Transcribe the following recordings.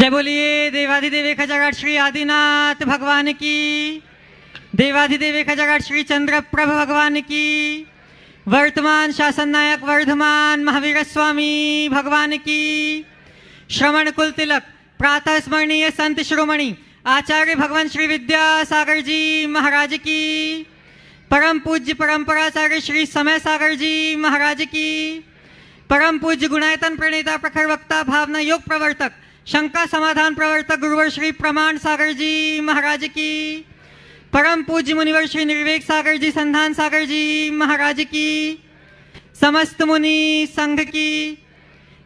जय बोलिए देवाधिदेव एक हजार श्री आदिनाथ भगवान की, देवाधिदेव एक हजार श्री चंद्रप्रभ भगवान की, वर्तमान शासन नायक वर्धमान महावीर स्वामी भगवान की, श्रवण कुल तिलक प्रातः स्मरणीय संत शिरोमणि आचार्य भगवान श्री विद्यासागर जी महाराज की, परम पूज्य परंपराचार्य श्री समय सागर जी महाराज की, परम पूज्य गुणायतन प्रणेता प्रखर वक्ता भावना योग प्रवर्तक शंका समाधान प्रवर्तक गुरुवर श्री प्रमाण सागर जी महाराज की, परम पूज्य मुनिवर श्री निर्वेक सागर जी संधान सागर जी महाराज की, समस्त मुनि संघ की।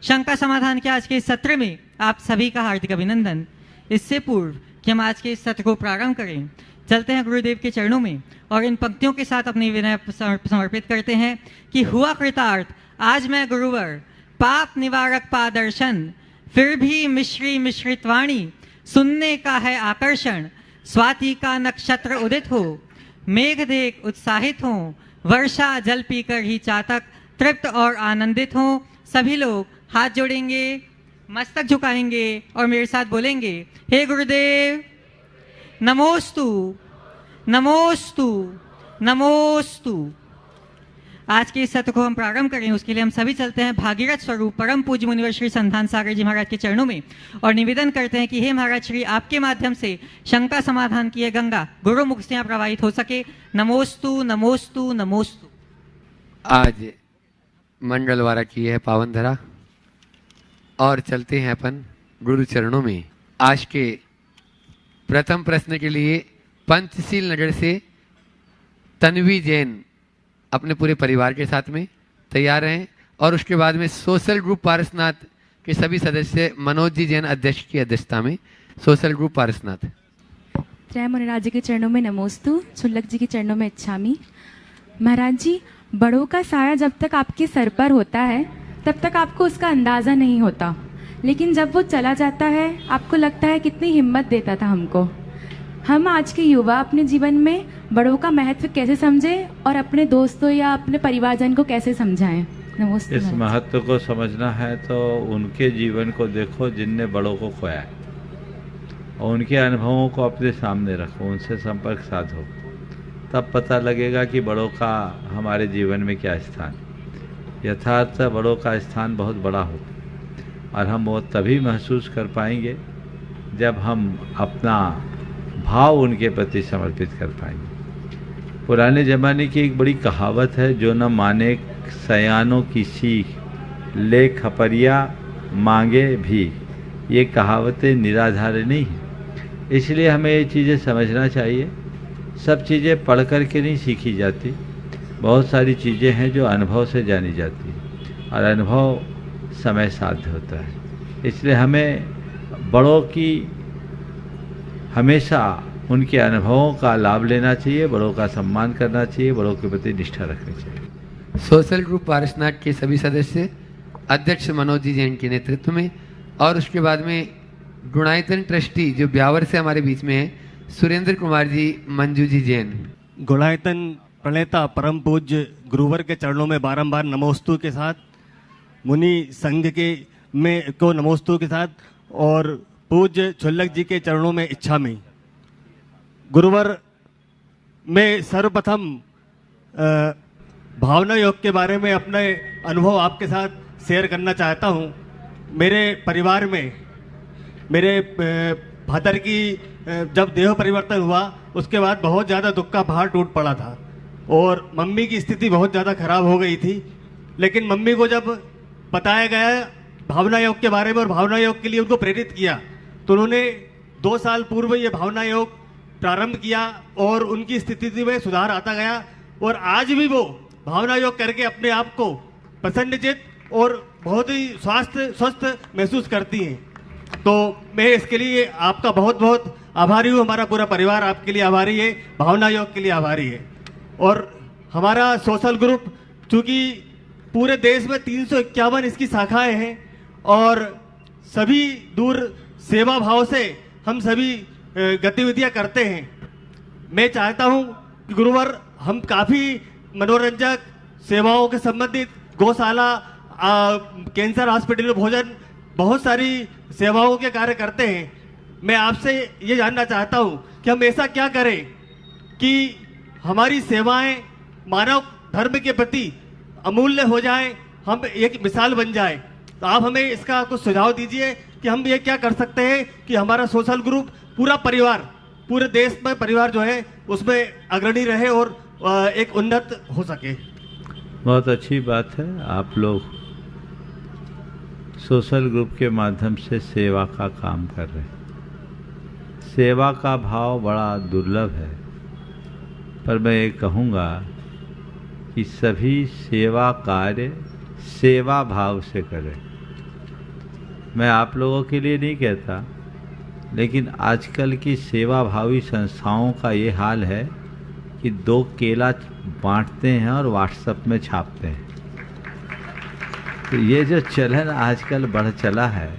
शंका समाधान के आज के इस सत्र में आप सभी का हार्दिक अभिनंदन। इससे पूर्व कि हम आज के इस सत्र को प्रारंभ करें, चलते हैं गुरुदेव के चरणों में और इन पंक्तियों के साथ अपनी विनय समर्पित करते हैं कि हुआ कृतार्थ आज मैं गुरुवर, पाप निवारक पादर्शन, फिर भी मिश्री मिश्रित वाणी, सुनने का है आकर्षण, स्वाति का नक्षत्र उदित हो, मेघ देख उत्साहित हो, वर्षा जल पीकर ही चातक तृप्त और आनंदित हो। सभी लोग हाथ जोड़ेंगे, मस्तक झुकाएंगे और मेरे साथ बोलेंगे, हे गुरुदेव नमोस्तु नमोस्तु नमोस्तु। आज के इस सत्र को हम प्रारंभ करें उसके लिए हम सभी चलते हैं भागीरथ स्वरूप परम पूज्य मुनिवर श्री संधान सागर जी महाराज के चरणों में और निवेदन करते हैं कि हे महाराज श्री, आपके माध्यम से शंका समाधान की यह गंगा गुरु मुख से यहाँ प्रवाहित हो सके। नमोस्तु नमोस्तु नमोस्तु। आज मंगलवार की है पावन धरा और चलते हैं अपन गुरु चरणों में। आज के प्रथम प्रश्न के लिए पंचशील नगर से तन्वी जैन अपने पूरे परिवार के साथ में तैयार हैं और उसके बाद में सोशल ग्रुप पारसनाथ के सभी सदस्य मनोज जी जैन अध्यक्ष की अध्यक्षता में सोशल ग्रुप पारसनाथ। जय मुनिराज जी के चरणों में नमोस्तु, छुल्लक जी के चरणों में इच्छामी। महाराज जी, बड़ों का साया जब तक आपके सर पर होता है तब तक आपको उसका अंदाज़ा नहीं होता, लेकिन जब वो चला जाता है आपको लगता है कितनी हिम्मत देता था हमको। हम आज के युवा अपने जीवन में बड़ों का महत्व कैसे समझें और अपने दोस्तों या अपने परिवारजन को कैसे समझाएं? नमस्ते। इस महत्व को समझना है तो उनके जीवन को देखो जिनने बड़ों को खोया है और उनके अनुभवों को अपने सामने रखो, उनसे संपर्क साधो, तब पता लगेगा कि बड़ों का हमारे जीवन में क्या स्थान। यथार्थ बड़ों का स्थान बहुत बड़ा होता और हम वो तभी महसूस कर पाएंगे जब हम अपना भाव उनके प्रति समर्पित कर पाएंगे। पुराने ज़माने की एक बड़ी कहावत है, जो न माने सयानों की सीख, ले खपरिया मांगे भी। ये कहावतें निराधार नहीं हैं, इसलिए हमें ये चीज़ें समझना चाहिए। सब चीज़ें पढ़ कर के नहीं सीखी जाती, बहुत सारी चीज़ें हैं जो अनुभव से जानी जाती हैं और अनुभव समय साध्य होता है। इसलिए हमें बड़ों की हमेशा उनके अनुभवों का लाभ लेना चाहिए, बड़ों का सम्मान करना चाहिए, बड़ों के प्रति निष्ठा रखनी चाहिए। सोशल ग्रुप पारसनाथ के सभी सदस्य अध्यक्ष मनोज जी जैन के नेतृत्व में और उसके बाद में गुणायतन ट्रस्टी जो ब्यावर से हमारे बीच में है सुरेंद्र कुमार जी मंजू जी जैन। गुणायतन प्रणेता परम पूज्य गुरुवर के चरणों में बारंबार नमोस्तु के साथ, मुनि संघ के में को नमोस्तु के साथ और पूज्य छुल्लक जी के चरणों में इच्छा में। गुरुवर में सर्वप्रथम भावना योग के बारे में अपने अनुभव आपके साथ शेयर करना चाहता हूँ। मेरे परिवार में मेरे फादर की जब देह परिवर्तन हुआ उसके बाद बहुत ज़्यादा दुख का पहाड़ टूट पड़ा था और मम्मी की स्थिति बहुत ज़्यादा खराब हो गई थी। लेकिन मम्मी को जब बताया गया भावना योग के बारे में और भावना योग के लिए उनको प्रेरित किया तो उन्होंने 2 साल पूर्व ये भावना योग प्रारंभ किया और उनकी स्थिति में सुधार आता गया और आज भी वो भावना योग करके अपने आप को प्रसन्नचित और बहुत ही स्वस्थ महसूस करती हैं। तो मैं इसके लिए आपका बहुत बहुत आभारी हूँ। हमारा पूरा परिवार आपके लिए आभारी है, भावना योग के लिए आभारी है। और हमारा सोशल ग्रुप चूँकि पूरे देश में 351 इसकी शाखाएँ हैं और सभी दूर सेवा भाव से हम सभी गतिविधियां करते हैं। मैं चाहता हूं कि गुरुवर हम काफ़ी मनोरंजक सेवाओं के संबंधित गौशाला, कैंसर हॉस्पिटल में भोजन बहुत सारी सेवाओं के कार्य करते हैं। मैं आपसे ये जानना चाहता हूँ कि हम ऐसा क्या करें कि हमारी सेवाएं मानव धर्म के प्रति अमूल्य हो जाएं, हम एक मिसाल बन जाए। तो आप हमें इसका कुछ सुझाव दीजिए कि हम ये क्या कर सकते हैं कि हमारा सोशल ग्रुप, पूरा परिवार, पूरे देश में परिवार जो है उसमें अग्रणी रहे और एक उन्नत हो सके। बहुत अच्छी बात है, आप लोग सोशल ग्रुप के माध्यम से सेवा का काम कर रहे हैं। सेवा का भाव बड़ा दुर्लभ है, पर मैं ये कहूँगा कि सभी सेवा कार्य सेवा भाव से करें। मैं आप लोगों के लिए नहीं कहता, लेकिन आजकल की सेवा भावी संस्थाओं का ये हाल है कि 2 केला बांटते हैं और व्हाट्सएप में छापते हैं। तो ये जो चलन आजकल बढ़ चला है,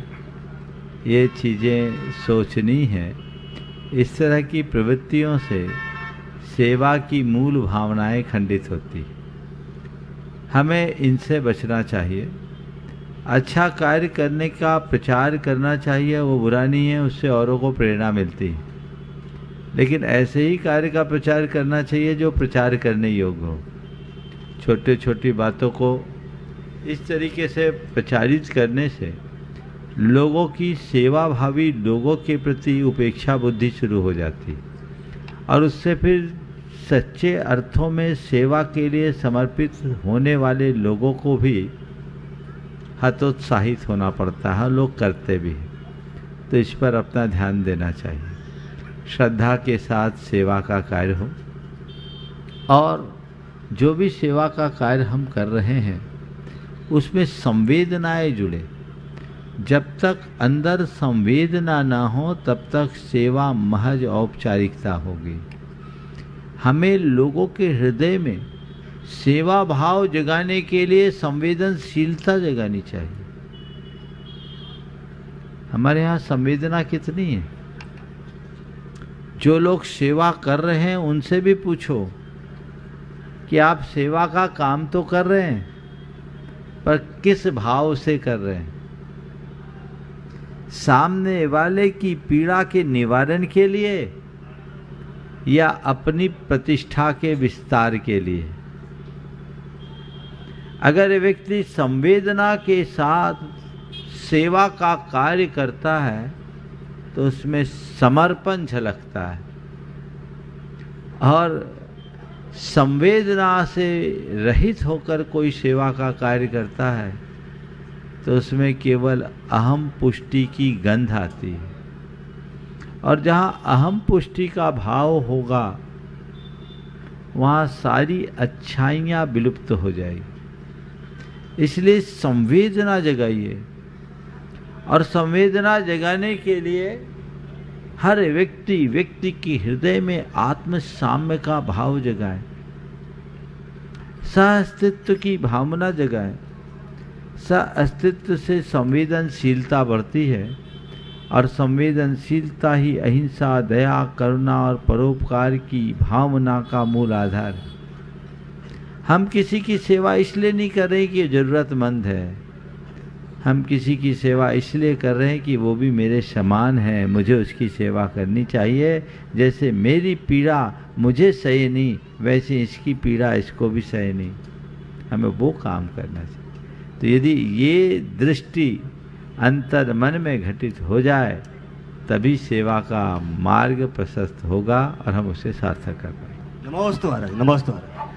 ये चीज़ें सोचनी है। इस तरह की प्रवृत्तियों से सेवा की मूल भावनाएं खंडित होती। हमें इनसे बचना चाहिए। अच्छा कार्य करने का प्रचार करना चाहिए, वो बुरा नहीं है, उससे औरों को प्रेरणा मिलती है। लेकिन ऐसे ही कार्य का प्रचार करना चाहिए जो प्रचार करने योग्य हो। छोटे छोटी बातों को इस तरीके से प्रचारित करने से लोगों की सेवा भावी लोगों के प्रति उपेक्षा बुद्धि शुरू हो जाती, और उससे फिर सच्चे अर्थों में सेवा के लिए समर्पित होने वाले लोगों को भी हतोत्साहित होना पड़ता है। लोग करते भी हैं। तो इस पर अपना ध्यान देना चाहिए। श्रद्धा के साथ सेवा का कार्य हो, और जो भी सेवा का कार्य हम कर रहे हैं उसमें संवेदनाएं जुड़े। जब तक अंदर संवेदना ना हो तब तक सेवा महज औपचारिकता होगी। हमें लोगों के हृदय में सेवा भाव जगाने के लिए संवेदनशीलता जगानी चाहिए। हमारे यहाँ संवेदना कितनी है? जो लोग सेवा कर रहे हैं उनसे भी पूछो कि आप सेवा का काम तो कर रहे हैं, पर किस भाव से कर रहे हैं? सामने वाले की पीड़ा के निवारण के लिए या अपनी प्रतिष्ठा के विस्तार के लिए? अगर व्यक्ति संवेदना के साथ सेवा का कार्य करता है तो उसमें समर्पण झलकता है, और संवेदना से रहित होकर कोई सेवा का कार्य करता है तो उसमें केवल अहम पुष्टि की गंध आती है। और जहाँ अहम पुष्टि का भाव होगा वहाँ सारी अच्छाइयाँ विलुप्त हो जाएगी। इसलिए संवेदना जगाइए, और संवेदना जगाने के लिए हर व्यक्ति के हृदय में आत्म साम्य का भाव जगाए, सह-अस्तित्व की भावना जगाए। सह-अस्तित्व से संवेदनशीलता बढ़ती है, और संवेदनशीलता ही अहिंसा, दया, करुणा और परोपकार की भावना का मूल आधार है। हम किसी की सेवा इसलिए नहीं कर रहे कि जरूरतमंद है, हम किसी की सेवा इसलिए कर रहे हैं कि वो भी मेरे समान है, मुझे उसकी सेवा करनी चाहिए। जैसे मेरी पीड़ा मुझे सहनी, वैसे इसकी पीड़ा इसको भी सहनी। हमें वो काम करना चाहिए। तो यदि ये दृष्टि अंतर मन में घटित हो जाए तभी सेवा का मार्ग प्रशस्त होगा और हम उसे सार्थक कर पाएंगे। नमोस्तु महाराज, नमोस्तु महाराज।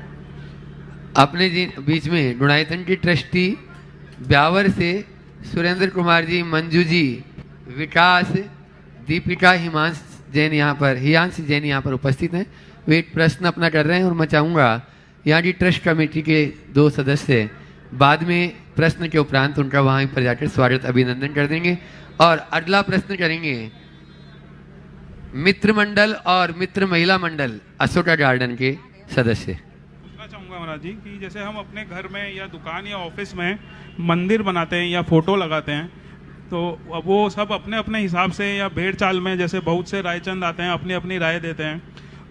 अपने बीच में गुणायतन की ट्रस्टी ब्यावर से सुरेंद्र कुमार जी, मंजू जी, विकास, दीपिका, हियांश जैन यहाँ पर उपस्थित हैं। वे एक प्रश्न अपना कर रहे हैं, और मैं चाहूँगा यहाँ की ट्रस्ट कमेटी के 2 सदस्य बाद में प्रश्न के उपरांत उनका वहाँ पर जाकर स्वागत अभिनंदन कर देंगे। और अगला प्रश्न करेंगे मित्र मंडल और मित्र महिला मंडल अशोका गार्डन के सदस्य। पूछना चाहूँगा महाराज जी कि जैसे हम अपने घर में या दुकान या ऑफिस में मंदिर बनाते हैं या फोटो लगाते हैं, तो वो सब अपने अपने हिसाब से या भेड़ चाल में, जैसे बहुत से रायचंद आते हैं अपनी अपनी राय देते हैं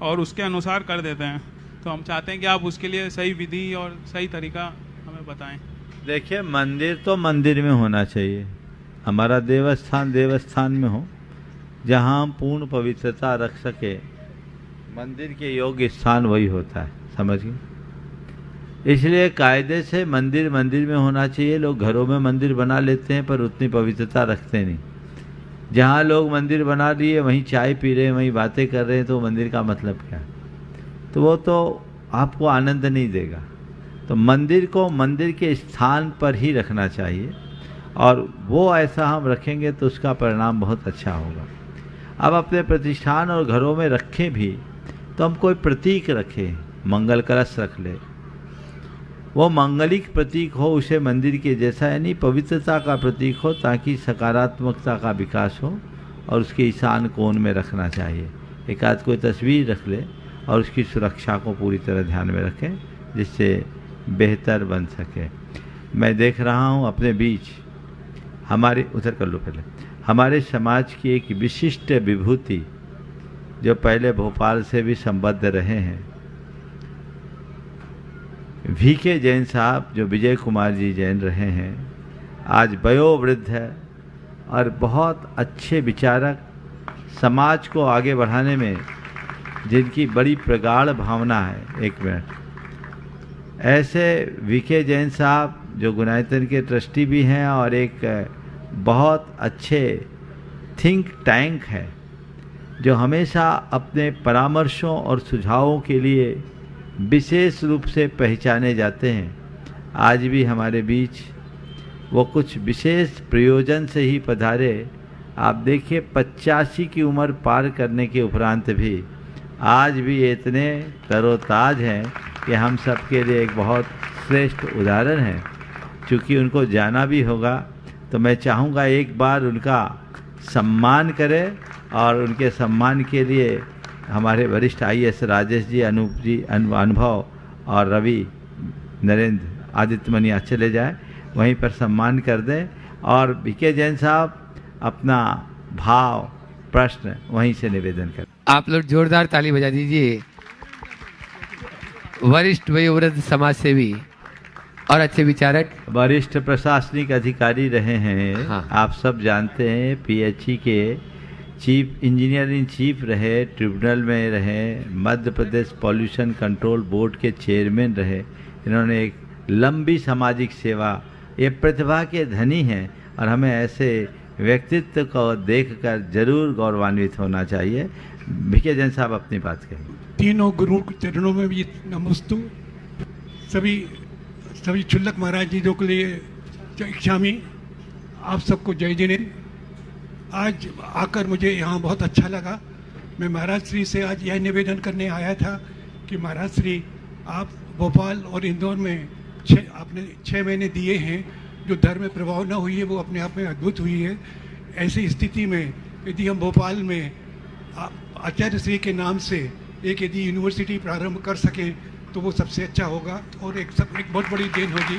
और उसके अनुसार कर देते हैं। तो हम चाहते हैं कि आप उसके लिए सही विधि और सही तरीका हमें बताएं। देखिए, मंदिर तो मंदिर में होना चाहिए, हमारा देवस्थान देवस्थान में हो, जहाँ हम पूर्ण पवित्रता रख सके। मंदिर के योग्य स्थान वही होता है, समझिए। इसलिए कायदे से मंदिर मंदिर में होना चाहिए। लोग घरों में मंदिर बना लेते हैं पर उतनी पवित्रता रखते नहीं। जहाँ लोग मंदिर बना लिए वहीं चाय पी रहे हैं, वहीं बातें कर रहे हैं, तो मंदिर का मतलब क्या है? तो वो तो आपको आनंद नहीं देगा। तो मंदिर को मंदिर के स्थान पर ही रखना चाहिए, और वो ऐसा हम रखेंगे तो उसका परिणाम बहुत अच्छा होगा। अब अपने प्रतिष्ठान और घरों में रखें भी तो हम कोई प्रतीक रखें, मंगल कलश रख ले, वो मंगलिक प्रतीक हो, उसे मंदिर के जैसा, यानी पवित्रता का प्रतीक हो, ताकि सकारात्मकता का विकास हो। और उसके ईशान कोण में रखना चाहिए। एक आध कोई तस्वीर रख ले और उसकी सुरक्षा को पूरी तरह ध्यान में रखें, जिससे बेहतर बन सके। मैं देख रहा हूँ अपने बीच हमारे, उधर कर लो पहले, हमारे समाज की एक विशिष्ट विभूति जो पहले भोपाल से भी संबद्ध रहे हैं, VK जैन साहब, जो विजय कुमार जी जैन रहे हैं, आज वयोवृद्ध है और बहुत अच्छे विचारक, समाज को आगे बढ़ाने में जिनकी बड़ी प्रगाढ़ भावना है। एक मिनट, ऐसे VK जैन साहब जो गुणायतन के ट्रस्टी भी हैं और एक बहुत अच्छे थिंक टैंक है, जो हमेशा अपने परामर्शों और सुझावों के लिए विशेष रूप से पहचाने जाते हैं, आज भी हमारे बीच वो कुछ विशेष प्रयोजन से ही पधारे। आप देखिए 85 की उम्र पार करने के उपरांत भी आज भी इतने तरोताज हैं कि हम सबके लिए एक बहुत श्रेष्ठ उदाहरण है। चूँकि उनको जाना भी होगा, तो मैं चाहूँगा एक बार उनका सम्मान करें, और उनके सम्मान के लिए हमारे वरिष्ठ IAS राजेश जी, अनूप जी, अनुभव और रवि, नरेंद्र, आदित्य मनिया चले जाए, वहीं पर सम्मान कर दें। और VK जैन साहब अपना भाव, प्रश्न वहीं से निवेदन करें। आप लोग जोरदार ताली बजा दीजिए। वरिष्ठ वयोवृद्ध समाज सेवी और अच्छे विचारक, वरिष्ठ प्रशासनिक अधिकारी रहे हैं। हाँ। आप सब जानते हैं, PHE के चीफ इंजीनियर इन चीफ रहे, ट्रिब्यूनल में रहे, Madhya Pradesh pollution control board के चेयरमैन रहे। इन्होंने एक लंबी सामाजिक सेवा, ये प्रतिभा के धनी हैं, और हमें ऐसे व्यक्तित्व को देखकर जरूर गौरवान्वित होना चाहिए। VK जैन साहब अपनी बात कहें। तीनों गुरु के चरणों में भी नमस्तु। सभी चुल्लक महाराज जी जो के लिए इच्छामी, आप सबको जय जिनेन्द्र। आज आकर मुझे यहाँ बहुत अच्छा लगा। मैं महाराज श्री से आज यह निवेदन करने आया था कि महाराज श्री, आप भोपाल और इंदौर में आपने 6 महीने दिए हैं, जो धर्म में प्रभाव न हुई है वो अपने आप में अद्भुत हुई है। ऐसी स्थिति में यदि हम भोपाल में आचार्य श्री के नाम से एक यदि यूनिवर्सिटी प्रारंभ कर सकें तो वो सबसे अच्छा होगा, और एक बहुत बड़ी देन होगी।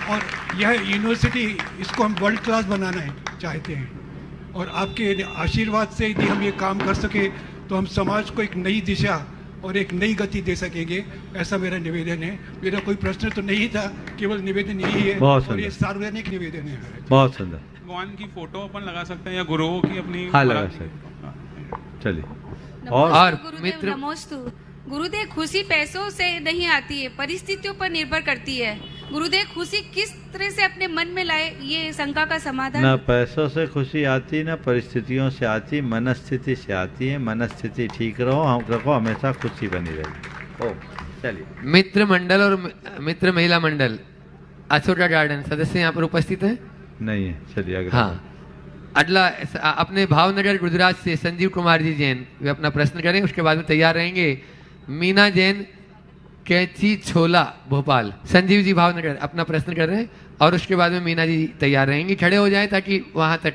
और यह यूनिवर्सिटी, इसको हम वर्ल्ड क्लास बनाना चाहते हैं, और आपके आशीर्वाद से यदि हम ये काम कर सके तो हम समाज को एक नई दिशा और एक नई गति दे सकेंगे। ऐसा मेरा निवेदन है। मेरा कोई प्रश्न तो नहीं था, केवल निवेदन यही है, और ये सार्वजनिक निवेदन है। बहुत सुंदर। भगवान की फोटो अपन लगा सकते हैं या गुरुओं की अपनी, हाँ लगा सकते। चलिए। और गुरुदेव मित्र, नमोस्तु। गुरुदेव, खुशी पैसों से नहीं आती है, परिस्थितियों पर निर्भर करती है। गुरुदेव, खुशी किस तरह से अपने मन में लाए, ये शंका का समाधान। न पैसों से खुशी आती, न परिस्थितियों से आती, मनस्थिति से आती है। मनस्थिति ठीक रहो, हम रखो, हमेशा खुशी बनी रहेगी। ओ चलिए। मित्र मंडल और मित्र महिला मंडल अशोका गार्डन सदस्य यहाँ पर उपस्थित हैं? नहीं है, चलिए आगे। हाँ, अगला अपने भावनगर गुजरात से संजीव कुमार जी जैन, वे अपना प्रश्न करें, उसके बाद में तैयार रहेंगे मीना जैन, कैची छोला, भोपाल। संजीव जी भावनगर अपना प्रश्न कर रहे हैं, और उसके बाद में मीना जी तैयार रहेंगी। खड़े हो जाए ताकि वहां तक।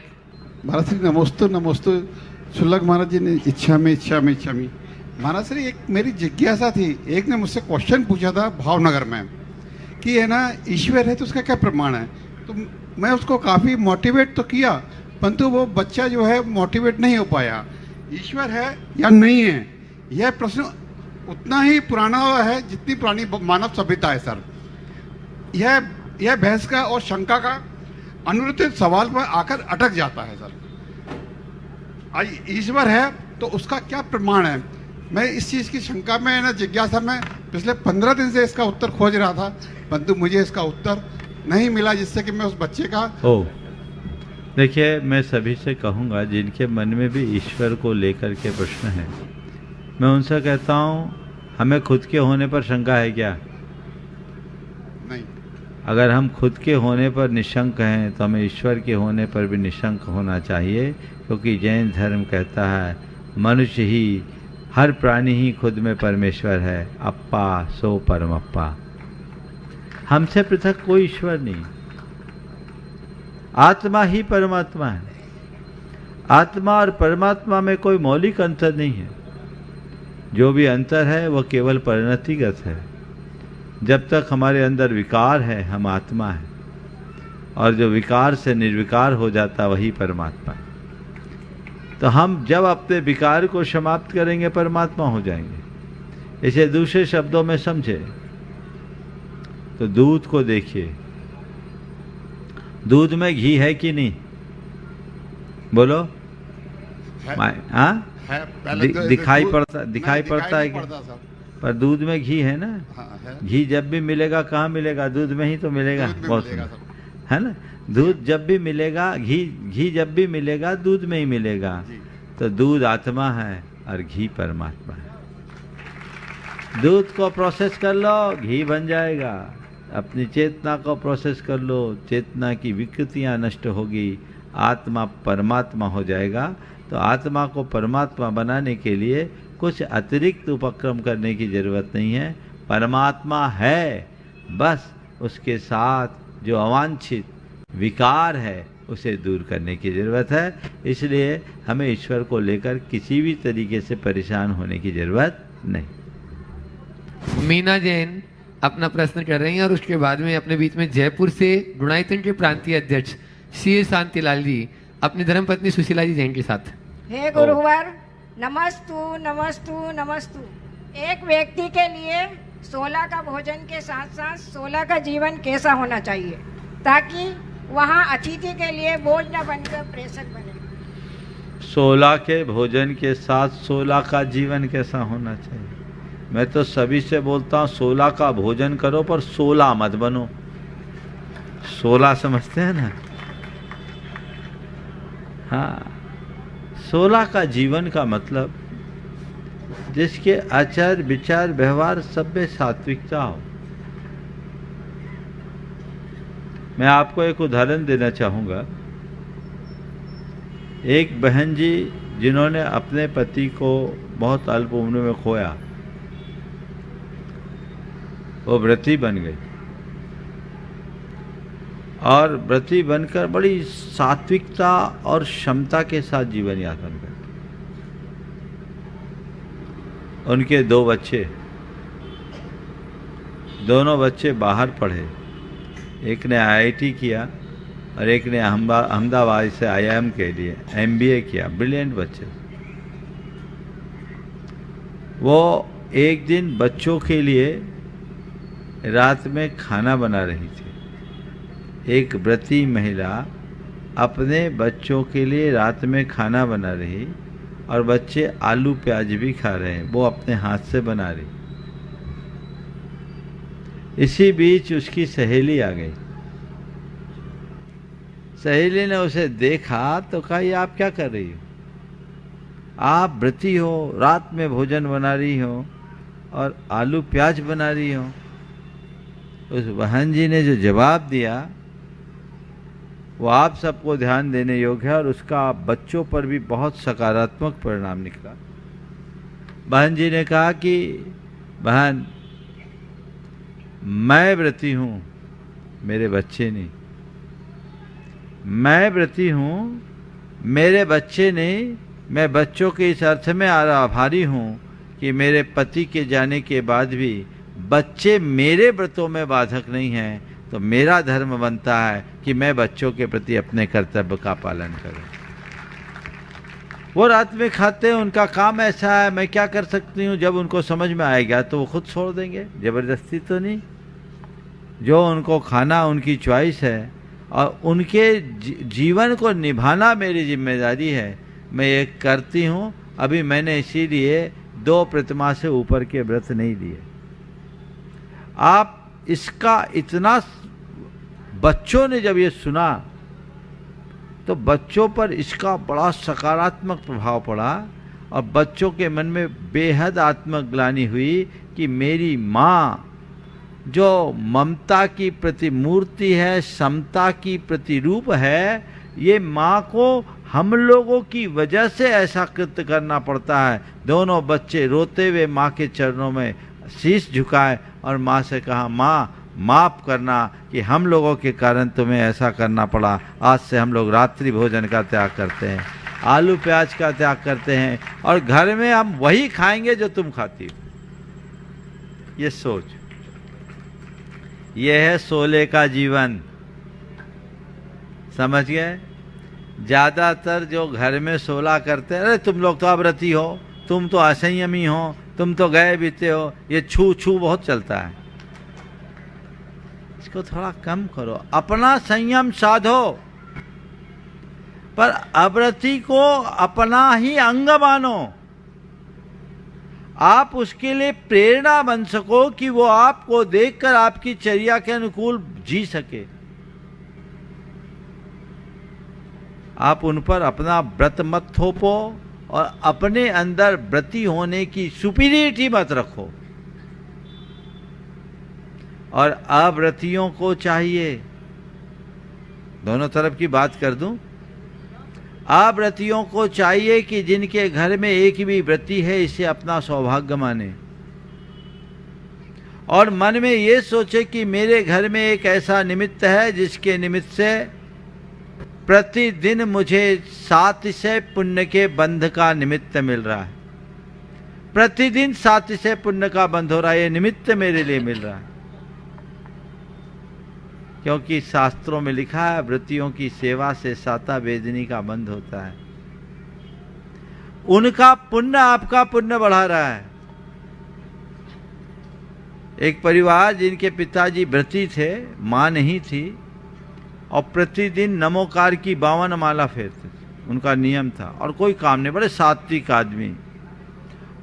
महाराज श्री नमोस्तु नमोस्तु। शुल्लक महाराज जी ने इच्छा में महाराज श्री, एक मेरी जिज्ञासा थी। एक ने मुझसे क्वेश्चन पूछा था भावनगर में कि है ना, ईश्वर है तो उसका क्या प्रमाण है। तो मैं उसको काफ़ी मोटिवेट तो किया, परंतु वो बच्चा जो है मोटिवेट नहीं हो पाया। ईश्वर है या नहीं है, यह प्रश्न उतना ही पुराना है जितनी पुरानी मानव सभ्यता है सर। यह बहस का और शंका का अनुत्तरित सवाल पर आकर अटक जाता है सर। आज ईश्वर है तो उसका क्या प्रमाण है? मैं इस चीज की शंका में ना, जिज्ञासा में पिछले 15 दिन से इसका उत्तर खोज रहा था, परंतु मुझे इसका उत्तर नहीं मिला, जिससे कि मैं उस बच्चे का देखिए, मैं सभी से कहूँगा जिनके मन में भी ईश्वर को लेकर के प्रश्न है, मैं उनसे कहता हूँ, हमें खुद के होने पर शंका है क्या? नहीं। अगर हम खुद के होने पर निशंक हैं तो हमें ईश्वर के होने पर भी निशंक होना चाहिए, क्योंकि जैन धर्म कहता है मनुष्य ही, हर प्राणी ही खुद में परमेश्वर है, अप्पा सो परमप्पा। हमसे पृथक कोई ईश्वर नहीं, आत्मा ही परमात्मा है। आत्मा और परमात्मा में कोई मौलिक अंतर नहीं है। जो भी अंतर है वह केवल परिणतिगत है। जब तक हमारे अंदर विकार है हम आत्मा है, और जो विकार से निर्विकार हो जाता वही परमात्मा है। तो हम जब अपने विकार को समाप्त करेंगे परमात्मा हो जाएंगे। इसे दूसरे शब्दों में समझे तो दूध को देखिए, दूध में घी है कि नहीं? बोलो। हाँ, दिखाई पड़ता है क्या? पर दूध में घी है ना। हाँ, घी जब भी मिलेगा कहाँ मिलेगा? दूध में ही तो मिलेगा। बहुत है ना। दूध जब भी मिलेगा, घी जब भी मिलेगा दूध में ही मिलेगा। तो दूध आत्मा है और घी परमात्मा है। दूध को प्रोसेस कर लो, घी बन जाएगा। अपनी चेतना को प्रोसेस कर लो, चेतना की विकृतियां नष्ट होगी, आत्मा परमात्मा हो जाएगा। तो आत्मा को परमात्मा बनाने के लिए कुछ अतिरिक्त उपक्रम करने की जरूरत नहीं है। परमात्मा है, बस उसके साथ जो अवांछित विकार है उसे दूर करने की जरूरत है। इसलिए हमें ईश्वर को लेकर किसी भी तरीके से परेशान होने की जरूरत नहीं। मीना जैन अपना प्रश्न कर रही हैं, और उसके बाद में अपने बीच में जयपुर से गुणायतन के प्रांतीय अध्यक्ष सी शांतिलाल जी अपनी धर्मपत्नी सुशीला जी जैन के साथ। हे गुरुवर, नमस्तु नमस्तु नमस्तु। एक व्यक्ति के लिए 16 का भोजन के साथ साथ 16 का जीवन कैसा होना चाहिए, ताकि वहाँ अतिथि के लिए बोझ न बनकर प्रेषक बने? 16 के भोजन के साथ 16 का जीवन कैसा होना चाहिए? मैं तो सभी से बोलता हूँ 16 का भोजन करो पर 16 मत बनो। 16 समझते हैं ना? हाँ, 16 का जीवन का मतलब जिसके आचार विचार व्यवहार सब में सात्विकता हो। मैं आपको एक उदाहरण देना चाहूँगा। एक बहन जी जिन्होंने अपने पति को बहुत अल्प उम्र में खोया, वो व्रती बन गई और व्रती बनकर बड़ी सात्विकता और क्षमता के साथ जीवन यापन करती। उनके 2 बच्चे, दोनों बच्चे बाहर पढ़े। एक ने IIT किया और एक ने अहमदाबाद से IIM के लिए MBA किया। ब्रिलियंट बच्चे। वो एक दिन बच्चों के लिए रात में खाना बना रही थी। एक व्रती महिला अपने बच्चों के लिए रात में खाना बना रही और बच्चे आलू प्याज भी खा रहे हैं, वो अपने हाथ से बना रही। इसी बीच उसकी सहेली आ गई। सहेली ने उसे देखा तो कहा, ये आप क्या कर रही हो? आप व्रती हो, रात में भोजन बना रही हो और आलू प्याज बना रही हो। उस बहन जी ने जो जवाब दिया वो आप सबको ध्यान देने योग्य है और उसका बच्चों पर भी बहुत सकारात्मक परिणाम निकला। बहन जी ने कहा कि बहन, मैं व्रती हूँ, मेरे बच्चे नहीं। मैं व्रती हूँ, मेरे बच्चे नहीं। मैं बच्चों के इस अर्थ में आभारी हूँ कि मेरे पति के जाने के बाद भी बच्चे मेरे व्रतों में बाधक नहीं हैं। तो मेरा धर्म बनता है कि मैं बच्चों के प्रति अपने कर्तव्य का पालन करूं। वो रात में खाते हैं, उनका काम ऐसा है, मैं क्या कर सकती हूँ? जब उनको समझ में आएगा तो वो खुद छोड़ देंगे, जबरदस्ती तो नहीं। जो उनको खाना उनकी चॉइस है और उनके जीवन को निभाना मेरी जिम्मेदारी है। मैं ये करती हूँ। अभी मैंने इसीलिए 2 प्रतिमा से ऊपर के व्रत नहीं लिए। आप इसका इतना, बच्चों ने जब ये सुना तो बच्चों पर इसका बड़ा सकारात्मक प्रभाव पड़ा और बच्चों के मन में बेहद आत्मग्लानि हुई कि मेरी माँ जो ममता की प्रतिमूर्ति है, समता की प्रतिरूप है, ये माँ को हम लोगों की वजह से ऐसा कृत्य करना पड़ता है। दोनों बच्चे रोते हुए माँ के चरणों में शीश झुकाए और माँ से कहा, माँ माफ़ करना कि हम लोगों के कारण तुम्हें ऐसा करना पड़ा। आज से हम लोग रात्रि भोजन का त्याग करते हैं, आलू प्याज का त्याग करते हैं और घर में हम वही खाएंगे जो तुम खाती हो। ये सोच, ये है सोले का जीवन। समझ गए? ज़्यादातर जो घर में सोला करते हैं, अरे तुम लोग तो अव्रती हो, तुम तो असंयमी हो, तुम तो गए बीते हो, ये छू छू बहुत चलता है। इसको थोड़ा कम करो, अपना संयम साधो, पर अव्रती को अपना ही अंग मानो। आप उसके लिए प्रेरणा बन सको कि वो आपको देखकर आपकी चर्या के अनुकूल जी सके। आप उन पर अपना व्रत मत थोपो और अपने अंदर व्रती होने की सुपीरियरिटी मत रखो। और अव्रतियों को चाहिए, दोनों तरफ की बात कर दूं, अव्रतियों को चाहिए कि जिनके घर में एक भी व्रती है इसे अपना सौभाग्य माने और मन में ये सोचे कि मेरे घर में एक ऐसा निमित्त है जिसके निमित्त से प्रतिदिन मुझे 700 पुण्य के बंध का निमित्त मिल रहा है। प्रतिदिन 700 पुण्य का बंध हो रहा है, ये निमित्त मेरे लिए मिल रहा है। क्योंकि शास्त्रों में लिखा है व्रतियों की सेवा से साता वेदनी का बंध होता है। उनका पुण्य आपका पुण्य बढ़ा रहा है। एक परिवार जिनके पिताजी व्रती थे, माँ नहीं थी, और प्रतिदिन नमोकार की 52 माला फेरते थे, उनका नियम था और कोई काम नहीं, बड़े सात्विक आदमी।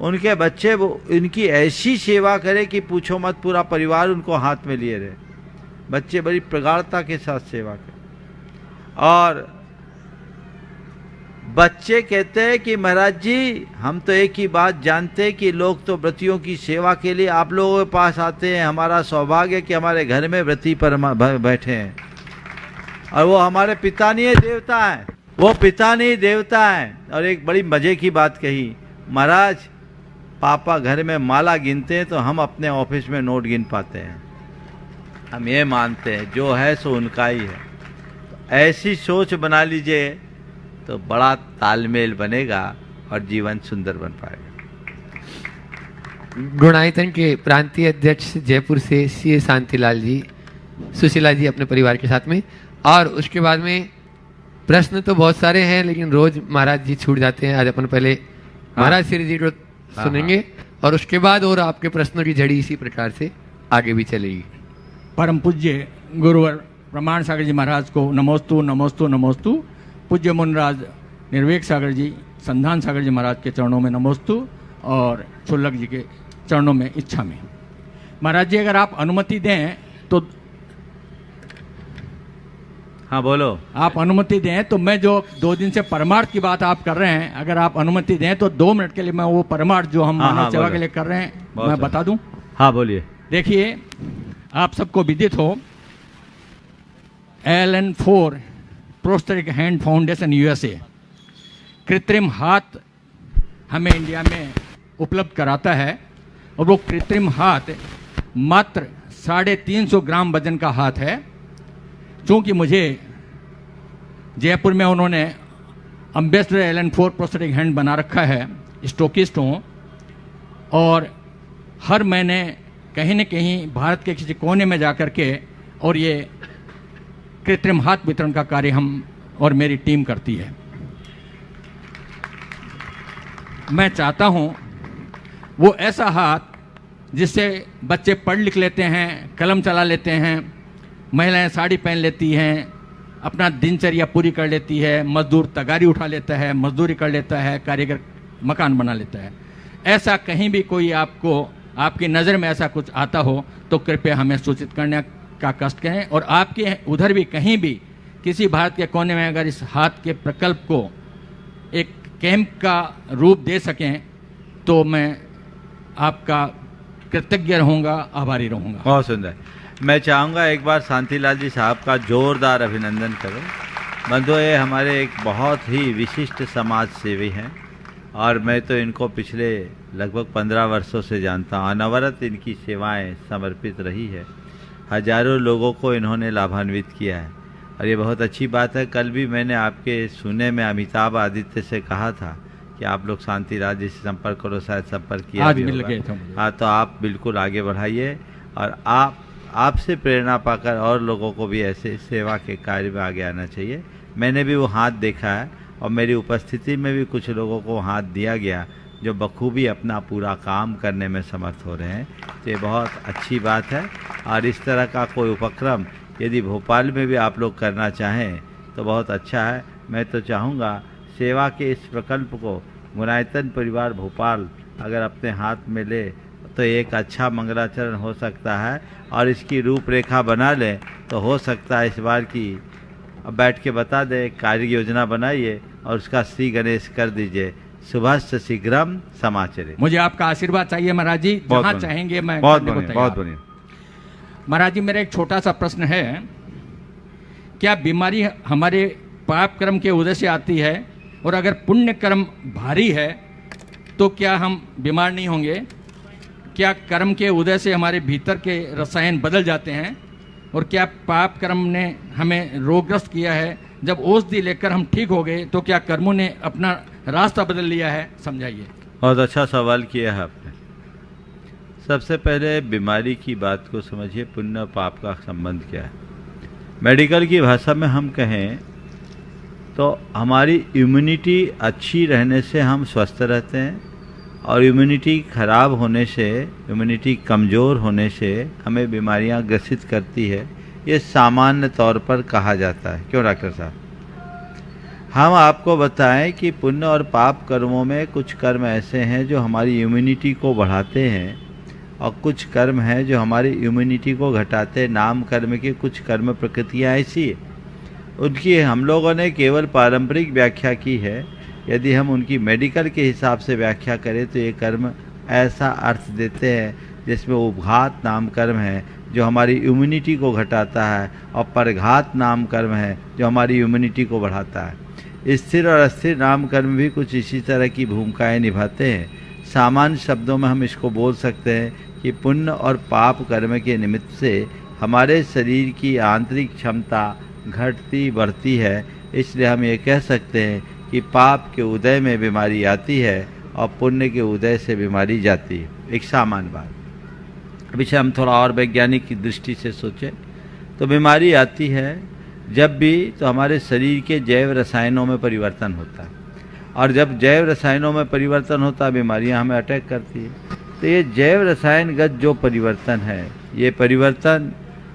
उनके बच्चे वो इनकी ऐसी सेवा करे कि पूछो मत, पूरा परिवार उनको हाथ में लिए रहे। बच्चे बड़ी प्रगाढ़ता के साथ सेवा करें और बच्चे कहते हैं कि महाराज जी हम तो एक ही बात जानते हैं कि लोग तो व्रतियों की सेवा के लिए आप लोगों के पास आते हैं। हमारा सौभाग्य है कि हमारे घर में व्रती पर बैठे हैं और वो हमारे पिता नहीं है, देवता है। वो पिता नहीं देवता है। और एक बड़ी मजे की बात कही, महाराज पापा घर में माला गिनते हैं तो हम अपने ऑफिस में नोट गिन पाते हैं। हम ये मानते हैं जो है सो उनका ही है। ऐसी सोच बना लीजिए तो बड़ा तालमेल बनेगा और जीवन सुंदर बन पाएगा। गुणायतन के प्रांतीय अध्यक्ष जयपुर से सीए शांतिलाल जी, सुशीला जी अपने परिवार के साथ में, और उसके बाद में प्रश्न तो बहुत सारे हैं लेकिन रोज महाराज जी छूट जाते हैं। आज अपन पहले महाराज श्री जी को सुनेंगे और उसके बाद और आपके प्रश्नों की झड़ी इसी प्रकार से आगे भी चलेगी। परम पूज्य गुरुवर प्रमाण सागर जी महाराज को नमोस्तु नमोस्तु नमोस्तु। पूज्य मुनराज निर्वेक सागर जी, संधान सागर जी महाराज के चरणों में नमोस्तु और शुल्लक जी के चरणों में इच्छा में। महाराज जी अगर आप अनुमति दें तो, हाँ बोलो। आप अनुमति दें तो मैं जो 2 दिन से परमार्थ की बात आप कर रहे हैं, अगर आप अनुमति दें तो 2 मिनट के लिए मैं वो परमार्थ जो हम मानव सेवा के लिए कर रहे हैं मैं बता दूं। हाँ बोलिए। देखिए आप सबको विदित हो, LN4 prosthetic hand foundation USA कृत्रिम हाथ हमें इंडिया में उपलब्ध कराता है और वो कृत्रिम हाथ मात्र 350 ग्राम वजन का हाथ है। चूँकि मुझे जयपुर में उन्होंने अम्बेसडर LN4 प्रोस्थेटिक हैंड बना रखा है, स्टॉकिस्ट हूँ, और हर महीने कहीं न कहीं भारत के किसी कोने में जा कर के और ये कृत्रिम हाथ वितरण का कार्य हम और मेरी टीम करती है। मैं चाहता हूँ वो ऐसा हाथ जिससे बच्चे पढ़ लिख लेते हैं, कलम चला लेते हैं, महिलाएं साड़ी पहन लेती हैं, अपना दिनचर्या पूरी कर लेती है, मजदूर तगारी उठा लेता है, मजदूरी कर लेता है, कारीगर मकान बना लेता है। ऐसा कहीं भी कोई आपको आपकी नज़र में ऐसा कुछ आता हो तो कृपया हमें सूचित करने का कष्ट करें। और आपके उधर भी कहीं भी किसी भारत के कोने में अगर इस हाथ के प्रकल्प को एक कैंप का रूप दे सकें तो मैं आपका कृतज्ञ रहूँगा, आभारी रहूँगा। बहुत सुंदर। मैं चाहूँगा एक बार शांतिलाल जी साहब का जोरदार अभिनंदन करें। बंधुओं, ये हमारे एक बहुत ही विशिष्ट समाज सेवी हैं और मैं तो इनको पिछले लगभग 15 वर्षों से जानता हूँ। अनवरत इनकी सेवाएं समर्पित रही है, हजारों लोगों को इन्होंने लाभान्वित किया है और ये बहुत अच्छी बात है। कल भी मैंने आपके सुने में अमिताभ आदित्य से कहा था कि आप लोग शांतिलाल जी से संपर्क करो, शायद संपर्क किया आज भी मिल होगा। गए थे मुझे। हाँ, तो आप बिल्कुल आगे बढ़ाइए और आपसे प्रेरणा पाकर और लोगों को भी ऐसे सेवा के कार्य में आगे आना चाहिए। मैंने भी वो हाथ देखा है और मेरी उपस्थिति में भी कुछ लोगों को हाथ दिया गया जो बखूबी अपना पूरा काम करने में समर्थ हो रहे हैं। तो ये बहुत अच्छी बात है और इस तरह का कोई उपक्रम यदि भोपाल में भी आप लोग करना चाहें तो बहुत अच्छा है। मैं तो चाहूँगा सेवा के इस प्रकल्प को गुणायतन परिवार भोपाल अगर अपने हाथ में ले तो एक अच्छा मंगलाचरण हो सकता है और इसकी रूपरेखा बना लें तो हो सकता है इस बार की अब बैठ के बता दें, कार्य योजना बनाइए और उसका श्री गणेश कर दीजिए। शुभस्य शीघ्रम समाचरे। मुझे आपका आशीर्वाद चाहिए महाराज जी, जहाँ चाहेंगे मैं बहुत करने को बढ़िया, तैयार। बहुत बढ़िया। महाराज जी, मेरा एक छोटा सा प्रश्न है, क्या बीमारी हमारे पाप कर्म के उदय से आती है और अगर पुण्य कर्म भारी है तो क्या हम बीमार नहीं होंगे? क्या कर्म के उदय से हमारे भीतर के रसायन बदल जाते हैं? और क्या पाप कर्म ने हमें रोगग्रस्त किया है, जब औषधि लेकर हम ठीक हो गए तो क्या कर्मों ने अपना रास्ता बदल लिया है? समझाइए। बहुत अच्छा सवाल किया है आपने। सबसे पहले बीमारी की बात को समझिए, पुण्य और पाप का संबंध क्या है। मेडिकल की भाषा में हम कहें तो हमारी इम्यूनिटी अच्छी रहने से हम स्वस्थ रहते हैं और इम्यूनिटी खराब होने से, इम्यूनिटी कमज़ोर होने से हमें बीमारियां ग्रसित करती है। ये सामान्य तौर पर कहा जाता है। क्यों डॉक्टर साहब? हम आपको बताएं कि पुण्य और पाप कर्मों में कुछ कर्म ऐसे हैं जो हमारी इम्यूनिटी को बढ़ाते हैं और कुछ कर्म हैं जो हमारी इम्यूनिटी को घटाते हैं। नाम कर्म की कुछ कर्म प्रकृतियाँ ऐसी है, उनकी हम लोगों ने केवल पारंपरिक व्याख्या की है। यदि हम उनकी मेडिकल के हिसाब से व्याख्या करें तो ये कर्म ऐसा अर्थ देते हैं जिसमें उपघात नाम कर्म है जो हमारी इम्यूनिटी को घटाता है और परघात नाम कर्म है जो हमारी इम्यूनिटी को बढ़ाता है। स्थिर और अस्थिर नाम कर्म भी कुछ इसी तरह की भूमिकाएं निभाते हैं। सामान्य शब्दों में हम इसको बोल सकते हैं कि पुण्य और पाप कर्म के निमित्त से हमारे शरीर की आंतरिक क्षमता घटती बढ़ती है। इसलिए हम ये कह सकते हैं कि पाप के उदय में बीमारी आती है और पुण्य के उदय से बीमारी जाती है। एक सामान्य बात। अब इसे हम थोड़ा और वैज्ञानिक की दृष्टि से सोचें तो बीमारी आती है जब भी तो हमारे शरीर के जैव रसायनों में परिवर्तन होता है और जब जैव रसायनों में परिवर्तन होता है बीमारियां हमें अटैक करती है। तो ये जैव रसायनगत जो परिवर्तन है, ये परिवर्तन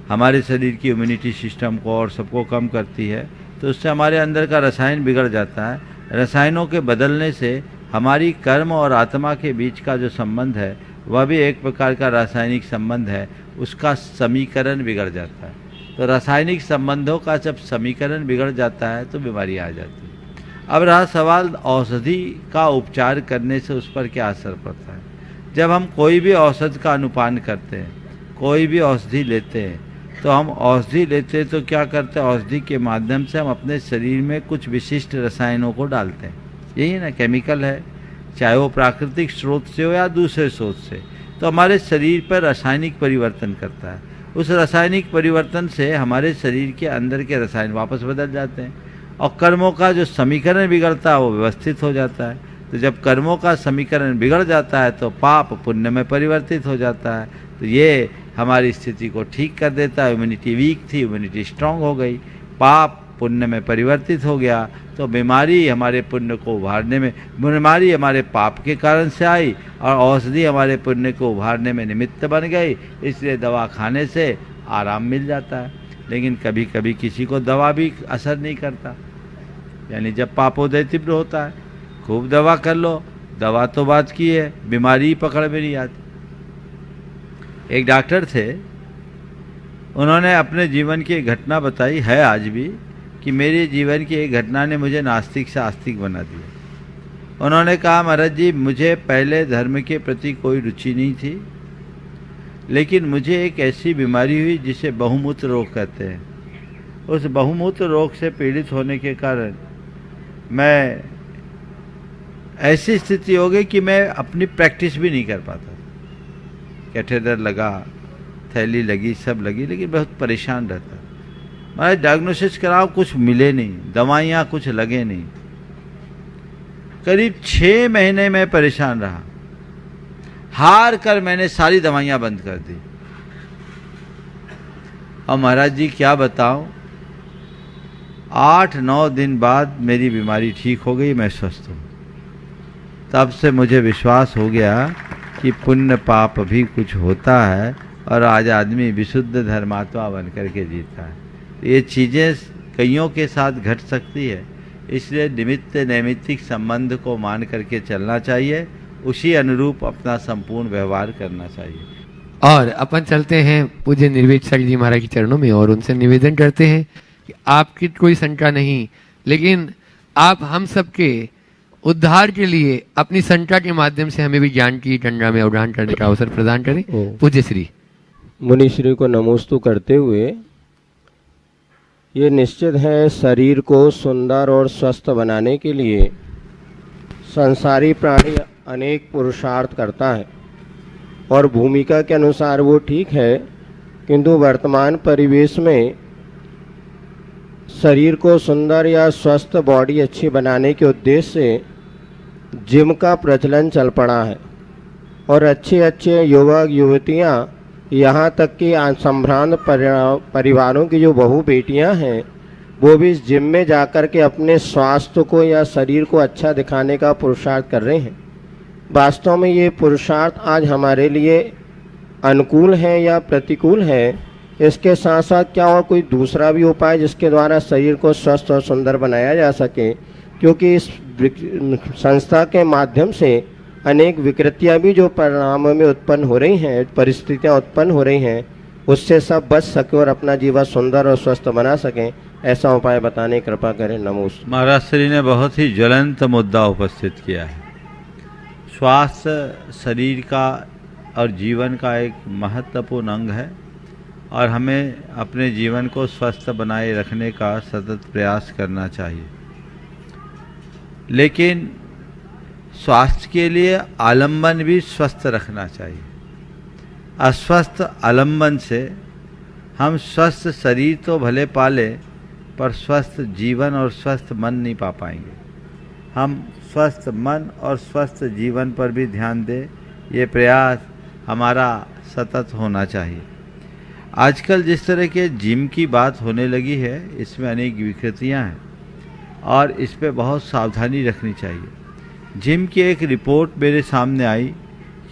हमारे शरीर की इम्यूनिटी सिस्टम को और सबको कम करती है। तो उससे हमारे अंदर का रसायन बिगड़ जाता है। रसायनों के बदलने से हमारी कर्म और आत्मा के बीच का जो संबंध है वह भी एक प्रकार का रासायनिक संबंध है, उसका समीकरण बिगड़ जाता है। तो रासायनिक संबंधों का जब समीकरण बिगड़ जाता है तो बीमारी आ जाती है। अब रहा सवाल औषधि का उपचार करने से उस पर क्या असर पड़ता है। जब हम कोई भी औषध का अनुपान करते हैं, कोई भी औषधि लेते हैं, तो हम औषधि लेते हैं तो क्या करते हैं, औषधि के माध्यम से हम अपने शरीर में कुछ विशिष्ट रसायनों को डालते हैं। यही ना केमिकल है, चाहे वो प्राकृतिक स्रोत से हो या दूसरे स्रोत से, तो हमारे शरीर पर रासायनिक परिवर्तन करता है। उस रासायनिक परिवर्तन से हमारे शरीर के अंदर के रसायन वापस बदल जाते हैं और कर्मों का जो समीकरण बिगड़ता है वो व्यवस्थित हो जाता है। तो जब कर्मों का समीकरण बिगड़ जाता है तो पाप पुण्य में परिवर्तित हो जाता है। तो ये हमारी स्थिति को ठीक कर देता है। इम्यूनिटी वीक थी, इम्यूनिटी स्ट्रांग हो गई, पाप पुण्य में परिवर्तित हो गया। तो बीमारी हमारे पुण्य को उभारने में, बीमारी हमारे पाप के कारण से आई और औषधि हमारे पुण्य को उभारने में निमित्त बन गई। इसलिए दवा खाने से आराम मिल जाता है। लेकिन कभी कभी किसी को दवा भी असर नहीं करता, यानी जब पापोदय तीव्र होता है, खूब दवा कर लो, दवा तो बात की है, बीमारी पकड़ में नहीं आती। एक डॉक्टर थे, उन्होंने अपने जीवन की एक घटना बताई है आज भी, कि मेरे जीवन की एक घटना ने मुझे नास्तिक से आस्तिक बना दिया। उन्होंने कहा, महाराज जी, मुझे पहले धर्म के प्रति कोई रुचि नहीं थी, लेकिन मुझे एक ऐसी बीमारी हुई जिसे बहुमूत्र रोग कहते हैं। उस बहुमूत्र रोग से पीड़ित होने के कारण मैं ऐसी स्थिति हो गई कि मैं अपनी प्रैक्टिस भी नहीं कर पाता। कैथेटर लगा, थैली लगी, सब लगी, लेकिन बहुत परेशान रहता। मैं डायग्नोसिस कराओ, कुछ मिले नहीं, दवाइयाँ कुछ लगे नहीं। करीब 6 महीने में परेशान रहा, हार कर मैंने सारी दवाइयाँ बंद कर दी। और महाराज जी क्या बताऊं, 8-9 दिन बाद मेरी बीमारी ठीक हो गई, मैं स्वस्थ हूँ। तब से मुझे विश्वास हो गया कि पुण्य पाप भी कुछ होता है और आज आदमी विशुद्ध धर्मात्मा बन करके जीता है। ये चीज़ें कईयों के साथ घट सकती है, इसलिए निमित्त नैमित्तिक संबंध को मान करके चलना चाहिए, उसी अनुरूप अपना संपूर्ण व्यवहार करना चाहिए। और अपन चलते हैं पूज्य निर्वेद जी महाराज के चरणों में और उनसे निवेदन करते हैं कि आपकी कोई शंका नहीं, लेकिन आप हम सबके उद्धार के लिए अपनी शंका के माध्यम से हमें भी ज्ञान की गंगा में अवधान करने का अवसर प्रदान करें। पूज्य श्री मुनि श्री को नमोस्तु करते हुए, ये निश्चित है शरीर को सुंदर और स्वस्थ बनाने के लिए संसारी प्राणी अनेक पुरुषार्थ करता है और भूमिका के अनुसार वो ठीक है, किंतु वर्तमान परिवेश में शरीर को सुंदर या स्वस्थ बॉडी अच्छी बनाने के उद्देश्य से जिम का प्रचलन चल पड़ा है और अच्छे अच्छे युवक युवतियां, यहाँ तक कि संभ्रांत परिवारों की जो बहू बेटियां हैं, वो भी इस जिम में जाकर के अपने स्वास्थ्य को या शरीर को अच्छा दिखाने का पुरुषार्थ कर रहे हैं। वास्तव में ये पुरुषार्थ आज हमारे लिए अनुकूल है या प्रतिकूल है, इसके साथ साथ क्या और कोई दूसरा भी उपाय जिसके द्वारा शरीर को स्वस्थ और सुंदर बनाया जा सके, क्योंकि इस संस्था के माध्यम से अनेक विकृतियां भी जो परिणामों में उत्पन्न हो रही हैं, परिस्थितियां उत्पन्न हो रही हैं, उससे सब बच सके और अपना जीवन सुंदर और स्वस्थ बना सकें, ऐसा उपाय बताने कृपा करें। नमोस्तु। महाराज श्री ने बहुत ही ज्वलंत मुद्दा उपस्थित किया है। स्वास्थ्य शरीर का और जीवन का एक महत्वपूर्ण अंग है और हमें अपने जीवन को स्वस्थ बनाए रखने का सतत प्रयास करना चाहिए, लेकिन स्वास्थ्य के लिए आलंबन भी स्वस्थ रखना चाहिए। अस्वस्थ आलंबन से हम स्वस्थ शरीर तो भले पाले, पर स्वस्थ जीवन और स्वस्थ मन नहीं पा पाएंगे। हम स्वस्थ मन और स्वस्थ जीवन पर भी ध्यान दें, ये प्रयास हमारा सतत होना चाहिए। आजकल जिस तरह के जिम की बात होने लगी है, इसमें अनेक विकृतियां हैं और इस पे बहुत सावधानी रखनी चाहिए। जिम की एक रिपोर्ट मेरे सामने आई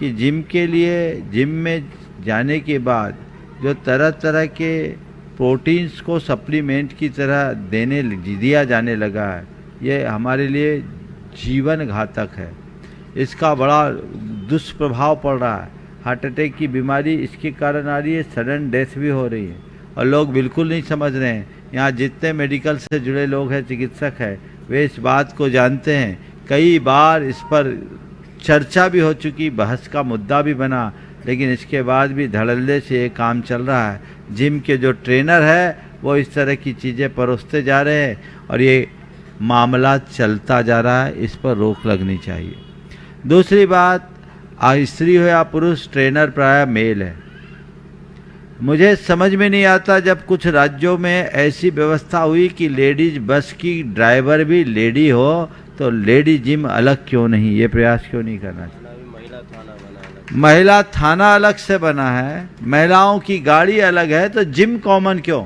कि जिम में जाने के बाद जो तरह तरह के प्रोटीन्स को सप्लीमेंट की तरह दिया जाने लगा है, ये हमारे लिए जीवन घातक है। इसका बड़ा दुष्प्रभाव पड़ रहा है। हार्ट अटैक की बीमारी इसके कारण आ रही है, सडन डेथ भी हो रही है और लोग बिल्कुल नहीं समझ रहे हैं। यहाँ जितने मेडिकल से जुड़े लोग हैं, चिकित्सक हैं, वे इस बात को जानते हैं। कई बार इस पर चर्चा भी हो चुकी, बहस का मुद्दा भी बना, लेकिन इसके बाद भी धड़ल्ले से ये काम चल रहा है। जिम के जो ट्रेनर है वो इस तरह की चीज़ें परोसते जा रहे हैं और ये मामला चलता जा रहा है, इस पर रोक लगनी चाहिए। दूसरी बात, स्त्री हो या पुरुष, ट्रेनर प्रायः मेल है। मुझे समझ में नहीं आता, जब कुछ राज्यों में ऐसी व्यवस्था हुई कि लेडीज बस की ड्राइवर भी लेडी हो, तो लेडी जिम अलग क्यों नहीं? ये प्रयास क्यों नहीं करना चाहिए? महिला थाना अलग से बना है, महिलाओं की गाड़ी अलग है, तो जिम कॉमन क्यों?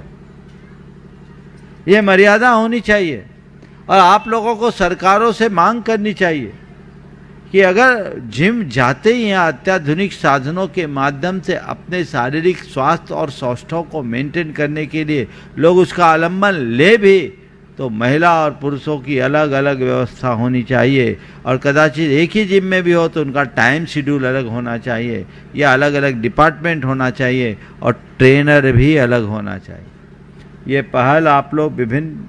ये मर्यादा होनी चाहिए और आप लोगों को सरकारों से मांग करनी चाहिए कि अगर जिम जाते ही हैं अत्याधुनिक साधनों के माध्यम से अपने शारीरिक स्वास्थ्य और सौष्ठव को मेंटेन करने के लिए लोग उसका आलम्बन ले भी, तो महिला और पुरुषों की अलग अलग व्यवस्था होनी चाहिए। और कदाचित एक ही जिम में भी हो तो उनका टाइम शेड्यूल अलग होना चाहिए, या अलग अलग डिपार्टमेंट होना चाहिए, और ट्रेनर भी अलग होना चाहिए। ये पहल आप लोग विभिन्न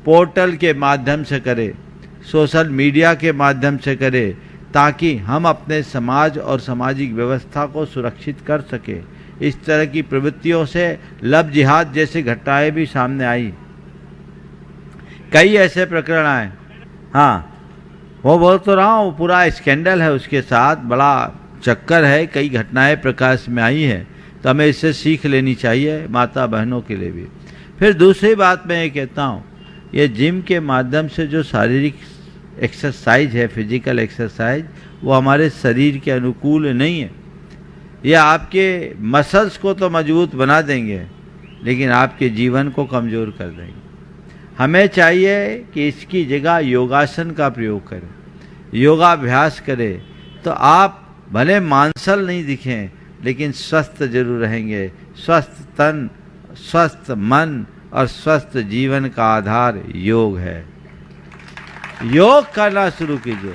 पोर्टल के माध्यम से करें, सोशल मीडिया के माध्यम से करें, ताकि हम अपने समाज और सामाजिक व्यवस्था को सुरक्षित कर सके। इस तरह की प्रवृत्तियों से लव जिहाद जैसी घटनाएं भी सामने आई, कई ऐसे प्रकरण आए। हाँ, वो बोल तो रहा हूँ, पूरा स्कैंडल है, उसके साथ बड़ा चक्कर है, कई घटनाएं प्रकाश में आई है, तो हमें इससे सीख लेनी चाहिए माता बहनों के लिए भी। फिर दूसरी बात मैं ये कहता हूँ, ये जिम के माध्यम से जो शारीरिक एक्सरसाइज है, फिजिकल एक्सरसाइज, वो हमारे शरीर के अनुकूल नहीं है। ये आपके मसल्स को तो मजबूत बना देंगे, लेकिन आपके जीवन को कमज़ोर कर देंगे। हमें चाहिए कि इसकी जगह योगासन का प्रयोग करें, योगाभ्यास करें, तो आप भले मांसल नहीं दिखें, लेकिन स्वस्थ जरूर रहेंगे। स्वस्थ तन, स्वस्थ मन और स्वस्थ जीवन का आधार योग है। योग करना शुरू कीजिए,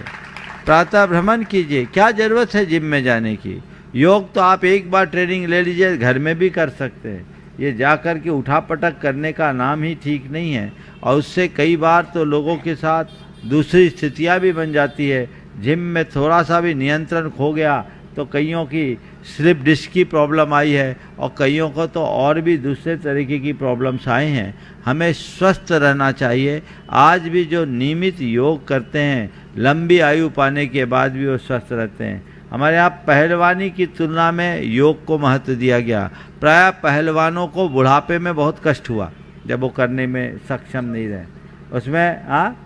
प्रातः भ्रमण कीजिए। क्या ज़रूरत है जिम में जाने की? योग तो आप एक बार ट्रेनिंग ले लीजिए, घर में भी कर सकते हैं। ये जाकर के उठा पटक करने का नाम ही ठीक नहीं है, और उससे कई बार तो लोगों के साथ दूसरी स्थितियां भी बन जाती है। जिम में थोड़ा सा भी नियंत्रण खो गया तो कईयों की स्लिप डिस्क की प्रॉब्लम आई है, और कईयों को तो और भी दूसरे तरीके की प्रॉब्लम्स आए हैं। हमें स्वस्थ रहना चाहिए। आज भी जो नियमित योग करते हैं, लंबी आयु पाने के बाद भी वो स्वस्थ रहते हैं। हमारे यहाँ पहलवानी की तुलना में योग को महत्व दिया गया। प्रायः पहलवानों को बुढ़ापे में बहुत कष्ट हुआ जब वो करने में सक्षम नहीं रहे। उसमें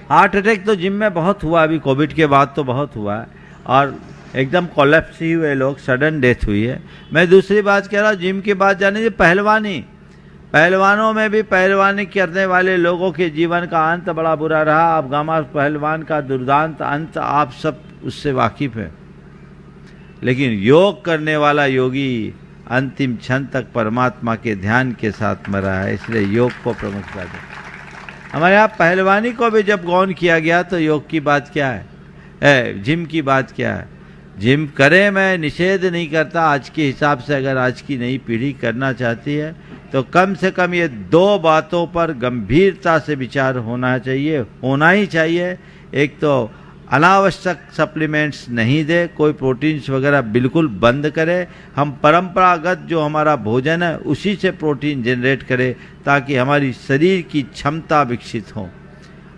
हार्ट अटैक तो जिम में बहुत हुआ, अभी कोविड के बाद तो बहुत हुआ है, और एकदम कोलैप्स ही हुए लोग, सडन डेथ हुई है। मैं दूसरी बात कह रहा हूँ, जिम की बात जाने दीजिए, पहलवानों में भी पहलवानी करने वाले लोगों के जीवन का अंत बड़ा बुरा रहा। अब गामा पहलवान का दुर्दांत अंत आप सब उससे वाकिफ है। लेकिन योग करने वाला योगी अंतिम क्षण तक परमात्मा के ध्यान के साथ मरा है, इसलिए योग को प्रमुखता दें। हमारे यहाँ पहलवानी को भी जब गौन किया गया तो योग की बात क्या है, जिम की बात क्या है? जिम करें, मैं निषेध नहीं करता। आज के हिसाब से अगर आज की नई पीढ़ी करना चाहती है तो कम से कम ये दो बातों पर गंभीरता से विचार होना ही चाहिए। एक तो अनावश्यक सप्लीमेंट्स नहीं दे, कोई प्रोटीन्स वगैरह बिल्कुल बंद करे। हम परंपरागत जो हमारा भोजन है उसी से प्रोटीन जनरेट करें, ताकि हमारी शरीर की क्षमता विकसित हो।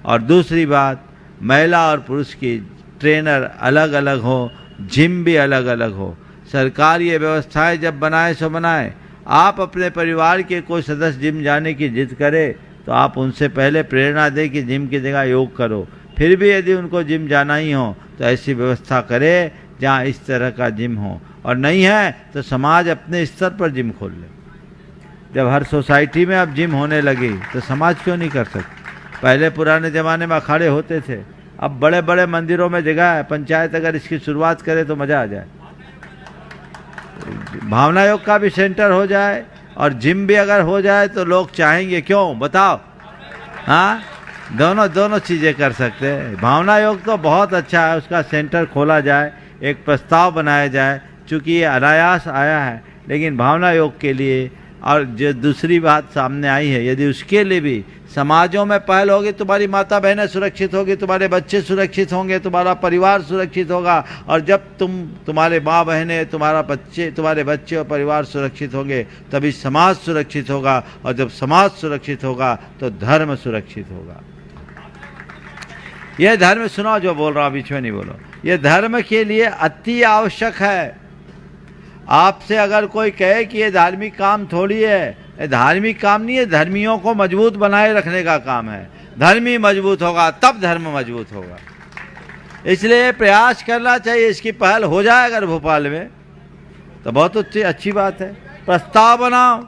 और दूसरी बात, महिला और पुरुष की ट्रेनर अलग अलग हो, जिम भी अलग अलग हो। सरकार ये व्यवस्थाएं जब बनाए सो बनाए। आप अपने परिवार के कोई सदस्य जिम जाने की जिद करे तो आप उनसे पहले प्रेरणा दें कि जिम की जगह योग करो। फिर भी यदि उनको जिम जाना ही हो तो ऐसी व्यवस्था करे जहाँ इस तरह का जिम हो, और नहीं है तो समाज अपने स्तर पर जिम खोल ले। जब हर सोसाइटी में अब जिम होने लगी तो समाज क्यों नहीं कर सकती? पहले पुराने ज़माने में अखाड़े होते थे, अब बड़े बड़े मंदिरों में जगह है। पंचायत अगर इसकी शुरुआत करे तो मज़ा आ जाए। भावना योग का भी सेंटर हो जाए और जिम भी अगर हो जाए तो लोग चाहेंगे, क्यों बताओ? हाँ, दोनों चीज़ें कर सकते हैं। भावना योग तो बहुत अच्छा है, उसका सेंटर खोला जाए, एक प्रस्ताव बनाया जाए, चूँकि ये अनायास आया है। लेकिन भावना योग के लिए, और जो दूसरी बात सामने आई है, यदि उसके लिए भी समाजों में पहल होगी, तुम्हारी माता बहनें सुरक्षित होगी, तुम्हारे बच्चे सुरक्षित होंगे, तुम्हारा परिवार सुरक्षित होगा। और जब तुम्हारे माँ बहनें, तुम्हारे बच्चे और परिवार सुरक्षित होंगे, तभी समाज सुरक्षित होगा, और जब समाज सुरक्षित होगा तो धर्म सुरक्षित होगा। यह धर्म, सुनो जो बोल रहा हूँ, बीच में नहीं बोलो, यह धर्म के लिए अति आवश्यक है। आपसे अगर कोई कहे कि ये धार्मिक काम थोड़ी है, ये धार्मिक काम नहीं है, धर्मियों को मजबूत बनाए रखने का काम है। धर्मी मजबूत होगा तब धर्म मजबूत होगा। इसलिए प्रयास करना चाहिए, इसकी पहल हो जाए अगर भोपाल में तो बहुत अच्छी बात है। प्रस्ताव बनाओ,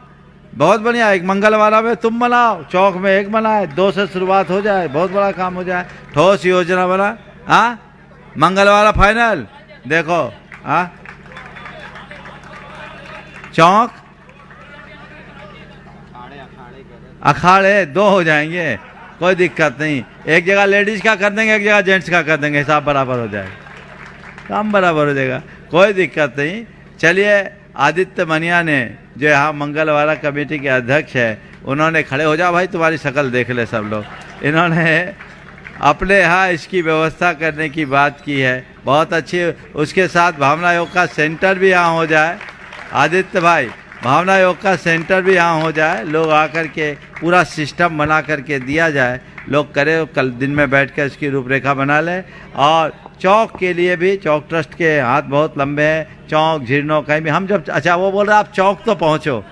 बहुत बढ़िया। एक मंगलवारा में तुम मनाओ, चौक में एक मनाए, 2 से शुरुआत हो जाए, बहुत बड़ा काम हो जाए। ठोस योजना बना। हाँ, मंगलवारा फाइनल। देखो, हाँ, चौक अखाड़े 2 हो जाएंगे, कोई दिक्कत नहीं। एक जगह लेडीज का कर देंगे, एक जगह जेंट्स का कर देंगे, हिसाब बराबर हो जाएगा, काम बराबर हो जाएगा, कोई दिक्कत नहीं। चलिए, आदित्य मनिया ने जो यहाँ मंगलवारा कमेटी के अध्यक्ष है, उन्होंने खड़े हो जाओ भाई, तुम्हारी शक्ल देख ले सब लोग। इन्होंने अपने यहाँ इसकी व्यवस्था करने की बात की है, बहुत अच्छी। उसके साथ भावना योग का सेंटर भी यहाँ हो जाए। आदित्य भाई, भावना योग का सेंटर भी यहाँ हो जाए, लोग आकर के पूरा सिस्टम बना करके दिया जाए, लोग करें, कल दिन में बैठ कर इसकी रूपरेखा बना लें। और चौक के लिए भी, चौक ट्रस्ट के हाथ बहुत लंबे हैं, चौक झिरनों कहीं भी हम जब, अच्छा वो बोल रहे आप चौक तो पहुँचो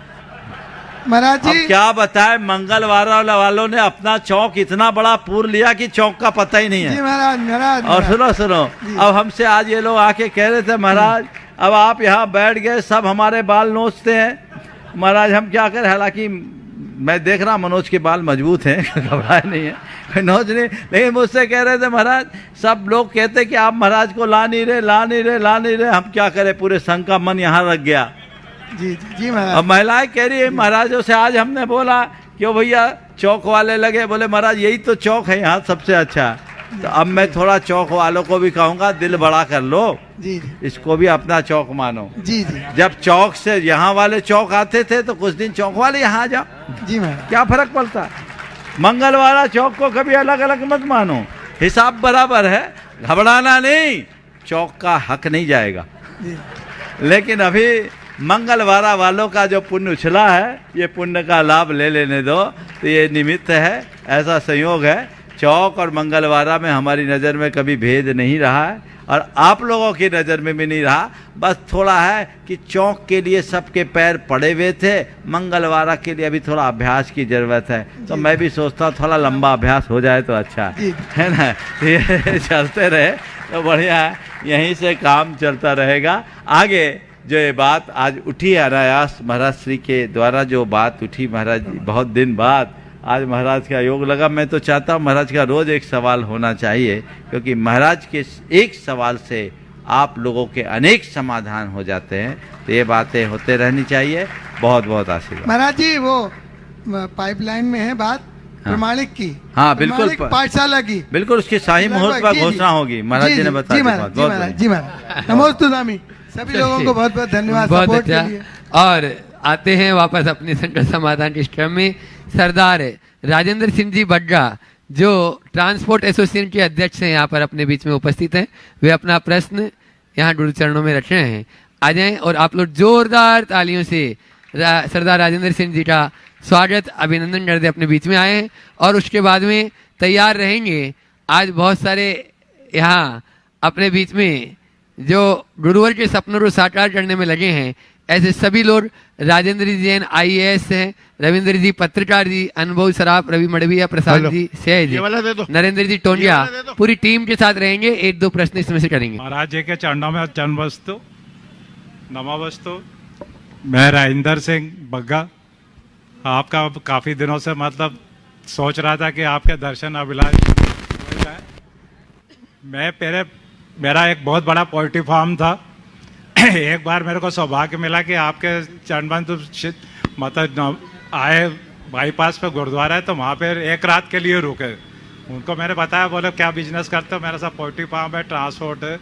महाराज जी। अब क्या बताएं, मंगलवार वालों ने अपना चौक इतना बड़ा पूर लिया कि चौक का पता ही नहीं है। जी महाराज। और सुनो, अब हमसे आज ये लोग आके कह रहे थे महाराज अब आप यहाँ बैठ गए, सब हमारे बाल नोचते हैं। महाराज हम क्या करें, हालांकि मैं देख रहा मनोज के बाल मजबूत हैं, घबराए नहीं है, कोई नोच नहीं। लेकिन मुझसे कह रहे थे महाराज, सब लोग कहते कि आप महाराज को ला नहीं रहे। हम क्या करें, पूरे संघ का मन यहाँ रख गया। जी महाराज। अब महिलाएं कह रही है महाराजों से, आज हमने बोला क्यों भैया चौक वाले लगे, बोले महाराज यही तो चौक है यहाँ सबसे अच्छा। तो अब मैं थोड़ा चौक वालों को भी कहूँगा, दिल बड़ा कर लो, जी, इसको भी अपना चौक मानो। जी। जब चौक से यहाँ वाले चौक आते थे तो कुछ दिन चौक वाले यहाँ आ जाओ, जी महाराज। क्या फर्क पड़ता है। मंगलवारा चौक को कभी अलग अलग मत मानो, हिसाब बराबर है, घबराना नहीं, चौक का हक नहीं जाएगा। लेकिन अभी मंगलवारा वालों का जो पुण्य उछला है, ये पुण्य का लाभ ले लेने दो। तो ये निमित्त है, ऐसा संयोग है। चौक और मंगलवारा में हमारी नज़र में कभी भेद नहीं रहा है, और आप लोगों की नज़र में भी नहीं रहा। बस थोड़ा है कि चौक के लिए सबके पैर पड़े हुए थे, मंगलवारा के लिए अभी थोड़ा अभ्यास की ज़रूरत है। तो मैं भी सोचता हूँ थोड़ा लंबा अभ्यास हो जाए तो अच्छा है ना। ये चलते रहे तो बढ़िया है, यहीं से काम चलता रहेगा। आगे जो ये बात आज उठी अनायास महाराज श्री के द्वारा, जो बात उठी महाराज, बहुत दिन बाद आज महाराज का योग लगा। मैं तो चाहता हूँ महाराज का रोज एक सवाल होना चाहिए, क्योंकि महाराज के एक सवाल से आप लोगों के अनेक समाधान हो जाते हैं। तो ये बातें होते रहनी चाहिए। बहुत बहुत आशीर्वाद महाराज जी। वो पाइपलाइन में है बात प्रमाणिक की। हाँ बिल्कुल, पाठशाला की बिल्कुल, उसकी शाही मुहूर्त पर घोषणा होगी, महाराज जी ने बताया। जी महाराज। नमोस्तु स्वामी। सभी लोगों को बहुत बहुत धन्यवाद सपोर्ट के लिए। और आते हैं वापस अपने संकट समाधान के क्रम में। सरदार राजेंद्र सिंह जी बग्गा, जो ट्रांसपोर्ट एसोसिएशन के अध्यक्ष हैं, यहाँ पर अपने बीच में उपस्थित हैं। वे अपना प्रश्न यहाँ गुरु चरणों में रख रहे हैं। आ जाएं और आप लोग जोरदार तालियों से सरदार राजेंद्र सिंह जी का स्वागत, अभिनंदन कर दे। अपने बीच में आए हैं और उसके बाद में तैयार रहेंगे। आज बहुत सारे यहाँ अपने बीच में जो गुरुवर के सपनों को साकार करने में लगे हैं, ऐसे सभी लोग, राजेंद्र जी जैन IAS हैं, रविंद्र जी पत्रकार जी, अनुभव सराफ, रवि मड़विया, प्रसाद जी, शेह जी, नरेंद्र जी टोंडिया, पूरी टीम के साथ रहेंगे। 1-2 प्रश्न इसमें से करेंगे। महाराज जी के चरणों में जन्मस्तु नमोस्तु। मैं राजेंद्र सिंह बग्गा, आपका काफ़ी दिनों से मतलब सोच रहा था कि आपके दर्शन अभिलाष हो जाए। मेरा एक बहुत बड़ा पोल्ट्री फार्म था। एक बार मेरे को सौभाग्य मिला कि आपके चरणबंद मतलब आए, बाईपास पे गुरुद्वारा है, तो वहाँ पे एक रात के लिए रुके। उनको मैंने बताया, बोले क्या बिजनेस करते हो? मेरा सब पोल्ट्री फार्म है, ट्रांसपोर्ट है।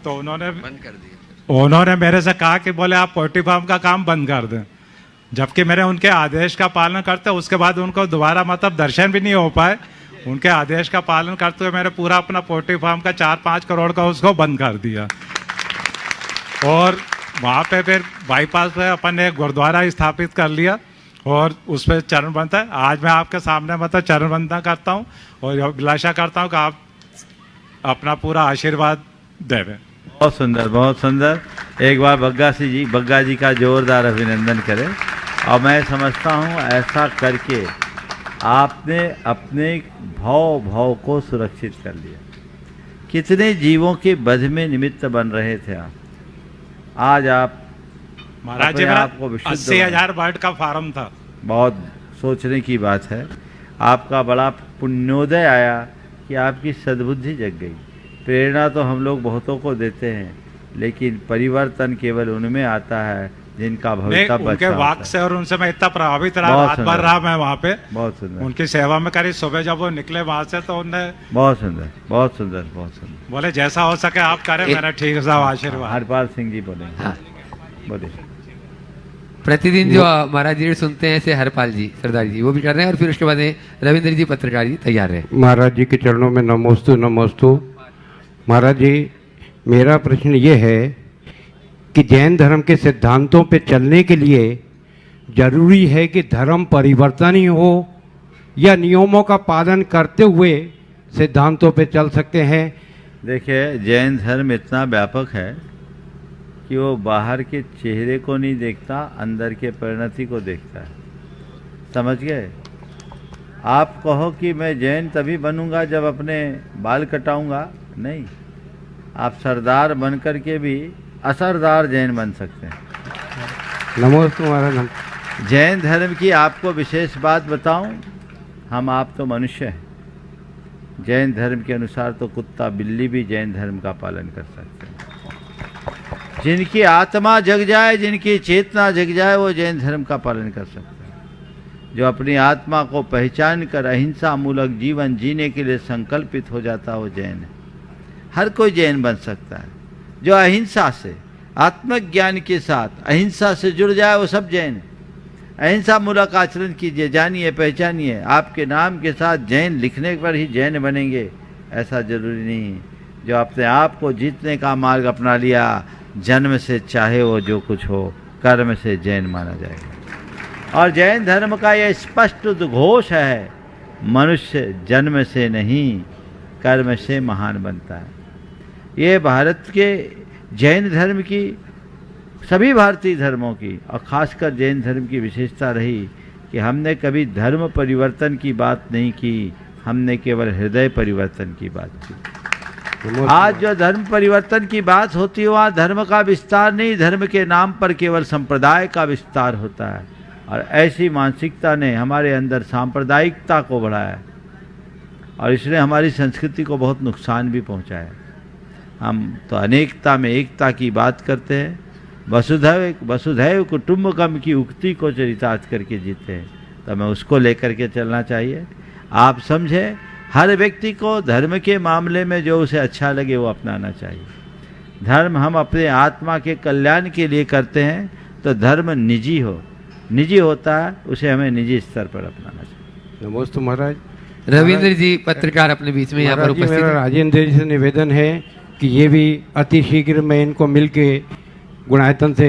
तो उन्होंने बंद कर दिया। उन्होंने मेरे से कहा कि बोले आप पोल्ट्री फार्म का काम बंद कर दें, जबकि मैंने उनके आदेश का पालन करते, उसके बाद उनको दोबारा मतलब दर्शन भी नहीं हो पाए। उनके आदेश का पालन करते हुए मैंने पूरा अपना पोल्ट्री फार्म का 4-5 करोड़ का उसको बंद कर दिया। और वहाँ पे फिर बाईपास पे अपन ने एक गुरुद्वारा स्थापित कर लिया और उस पर चरण बनता है। आज मैं आपके सामने मतलब चरण वंदना करता हूँ और अभिलाषा करता हूँ कि आप अपना पूरा आशीर्वाद देवें। बहुत सुंदर, बहुत सुंदर। एक बार बग्गा जी का जोरदार अभिनंदन करें। और मैं समझता हूँ ऐसा करके आपने अपने भाव को सुरक्षित कर लिया। कितने जीवों के वध में निमित्त बन रहे थे आप। आज आप महाराज जी, मेरा 80,000 बर्ड का फार्म था। बहुत सोचने की बात है। आपका बड़ा पुण्योदय आया कि आपकी सद्बुद्धि जग गई। प्रेरणा तो हम लोग बहुतों को देते हैं, लेकिन परिवर्तन केवल उनमें आता है जिनका भविष्य उनके वाक से और उनसे मैं इतना प्रभावित रहा, रात भर रहा मैं वहाँ पे। बहुत सुंदर। उनकी सेवा में करी। सुबह जब वो निकले वहाँ से तो उन्हें बहुत सुंदर, बहुत सुंदर, बहुत सुंदर बोले जैसा हो सके आप करें। मैंने ठीक साहब आशीर्वाद। हरपाल सिंह जी बोले। हाँ। बोले प्रतिदिन जो महाराज जी सुनते हैं ऐसे हरपाल जी सरदार जी वो भी कर रहे हैं, और फिर उसके बाद रविंद्र जी पत्रकार जी तैयार है। महाराज जी के चरणों में नमोस्तु नमोस्तु। महाराज जी, मेरा प्रश्न ये है कि जैन धर्म के सिद्धांतों पे चलने के लिए जरूरी है कि धर्म परिवर्तन ही हो, या नियमों का पालन करते हुए सिद्धांतों पे चल सकते हैं? देखिए, जैन धर्म इतना व्यापक है कि वो बाहर के चेहरे को नहीं देखता, अंदर के परिणति को देखता है। समझ गए? आप कहो कि मैं जैन तभी बनूंगा जब अपने बाल कटाऊंगा, नहीं। आप सरदार बन कर के भी असरदार जैन बन सकते हैं। नमोस्तु महाराज। जैन धर्म की आपको विशेष बात बताऊं, आप तो मनुष्य हैं। जैन धर्म के अनुसार तो कुत्ता बिल्ली भी जैन धर्म का पालन कर सकते हैं। जिनकी आत्मा जग जाए, जिनकी चेतना जग जाए, वो जैन धर्म का पालन कर सकते हैं। जो अपनी आत्मा को पहचान कर अहिंसा मूलक जीवन जीने के लिए संकल्पित हो जाता है वो जैन है। हर कोई जैन बन सकता है। जो अहिंसा से, आत्मज्ञान के साथ अहिंसा से जुड़ जाए वो सब जैन है। अहिंसा मूलक आचरण कीजिए, जानिए, पहचानिए। आपके नाम के साथ जैन लिखने पर ही जैन बनेंगे ऐसा जरूरी नहीं है। जो अपने आप को जीतने का मार्ग अपना लिया, जन्म से चाहे वो जो कुछ हो, कर्म से जैन माना जाएगा। और जैन धर्म का यह स्पष्ट उद्घोष है, मनुष्य जन्म से नहीं कर्म से महान बनता है। ये भारत के जैन धर्म की, सभी भारतीय धर्मों की और खासकर जैन धर्म की विशेषता रही कि हमने कभी धर्म परिवर्तन की बात नहीं की, हमने केवल हृदय परिवर्तन की बात की। आज जो धर्म परिवर्तन की बात होती है वहाँ धर्म का विस्तार नहीं, धर्म के नाम पर केवल संप्रदाय का विस्तार होता है। और ऐसी मानसिकता ने हमारे अंदर सांप्रदायिकता को बढ़ाया और इसने हमारी संस्कृति को बहुत नुकसान भी पहुँचाया। हम तो अनेकता में एकता की बात करते हैं, वसुधैव कुटुम्बकम की उक्ति को चरितार्थ करके जीते हैं। तो मैं उसको लेकर के चलना चाहिए। आप समझे, हर व्यक्ति को धर्म के मामले में जो उसे अच्छा लगे वो अपनाना चाहिए। धर्म हम अपने आत्मा के कल्याण के लिए करते हैं, तो धर्म निजी होता है, उसे हमें निजी स्तर पर अपनाना चाहिए। नमस्ते महाराज। रविंद्र जी पत्रकार अपने बीच में यहाँ पर उपस्थित मेरा राजेंद्र जी से निवेदन है कि ये भी अति शीघ्र मैं इनको मिलके गुणायतन से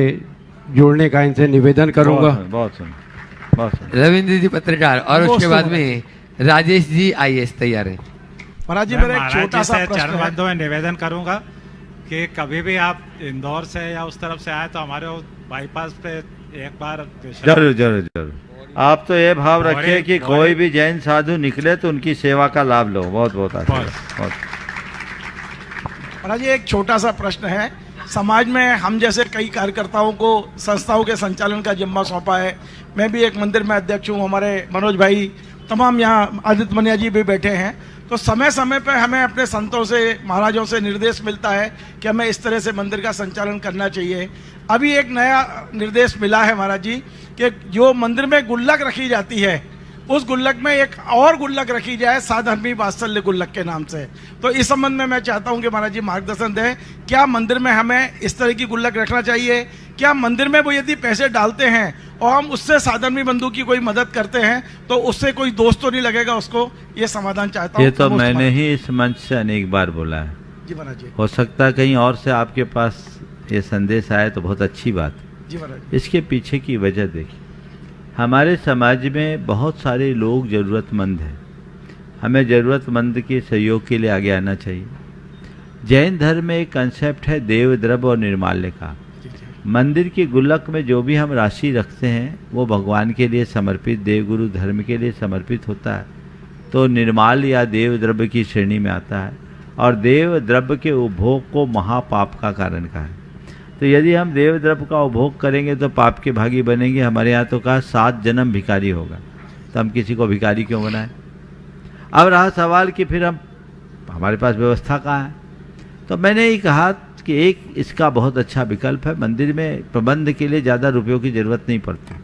जोड़ने का इनसे निवेदन करूंगा। बहुत रविंद्र जी पत्रकार, और उसके बाद में राजेश जी IAS तैयार है। महाराज जी, मेरा एक छोटा सा चरणबंधों में निवेदन करूंगा कि कभी भी आप इंदौर से या उस तरफ से आए तो हमारे बाईपास पे एक बार जरूर। आप तो ये भाव रखिए कि कोई भी जैन साधु निकले तो उनकी सेवा का लाभ लो। बहुत महाराज जी, एक छोटा सा प्रश्न है। समाज में हम जैसे कई कार्यकर्ताओं को संस्थाओं के संचालन का जिम्मा सौंपा है। मैं भी एक मंदिर में अध्यक्ष हूँ, हमारे मनोज भाई, तमाम यहाँ आदित्य मनिया जी भी बैठे हैं। तो समय समय पर हमें अपने संतों से, महाराजों से निर्देश मिलता है कि हमें इस तरह से मंदिर का संचालन करना चाहिए। अभी एक नया निर्देश मिला है महाराज जी कि जो मंदिर में गुल्लक रखी जाती है, उस गुल्लक में एक और गुल्लक रखी जाए साधर्मी वात्सल्य गुल्लक के नाम से। तो इस संबंध में मैं चाहता हूं कि महाराज जी मार्गदर्शन दें। क्या मंदिर में हमें इस तरह की गुल्लक रखना चाहिए? क्या मंदिर में वो यदि पैसे डालते हैं और हम उससे साधर्मी बंधु की कोई मदद करते हैं तो उससे कोई दोष तो नहीं लगेगा उसको? ये समाधान चाहता हूँ। ये तो मैंने ही इस मंच से अनेक बार बोला है जी महाराज जी। हो सकता है कहीं और से आपके पास ये संदेश आए तो बहुत अच्छी बात जी महाराज। इसके पीछे की वजह देखिए, हमारे समाज में बहुत सारे लोग ज़रूरतमंद हैं। हमें ज़रूरतमंद के सहयोग के लिए आगे आना चाहिए। जैन धर्म में एक कंसेप्ट है देव द्रव्य और निर्माल्य का। मंदिर की गुल्लक में जो भी हम राशि रखते हैं वो भगवान के लिए समर्पित, देवगुरु धर्म के लिए समर्पित होता है, तो निर्माल या देव द्रव्य की श्रेणी में आता है। और देव द्रव्य के उपभोग को महापाप का कारण कहा है। तो यदि हम देव द्रव्य का उपभोग करेंगे तो पाप के भागी बनेंगे। हमारे यहाँ तो कहा 7 जन्म भिखारी होगा, तो हम किसी को भिखारी क्यों बनाएं। अब रहा सवाल कि फिर हमारे पास व्यवस्था कहाँ है, तो मैंने ही कहा कि एक इसका बहुत अच्छा विकल्प है। मंदिर में प्रबंध के लिए ज़्यादा रुपयों की ज़रूरत नहीं पड़ती।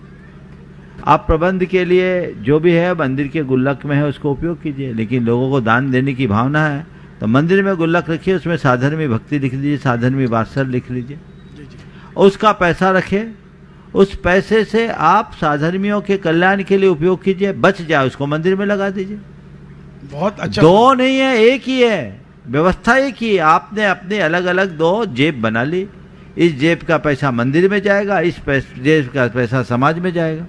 आप प्रबंध के लिए जो भी है मंदिर के गुल्लक में है उसको उपयोग कीजिए, लेकिन लोगों को दान देने की भावना है तो मंदिर में गुल्लक रखिए, उसमें साधर्मी भक्ति लिख लीजिए, साधर्मी वात्सल्य लिख लीजिए, उसका पैसा रखिए। उस पैसे से आप साधर्मियों के कल्याण के लिए उपयोग कीजिए, बच जाए उसको मंदिर में लगा दीजिए। बहुत अच्छा। 2 नहीं है, एक ही है, व्यवस्था एक ही है। आपने अपने अलग अलग 2 जेब बना ली, इस जेब का पैसा मंदिर में जाएगा, इस जेब का पैसा समाज में जाएगा,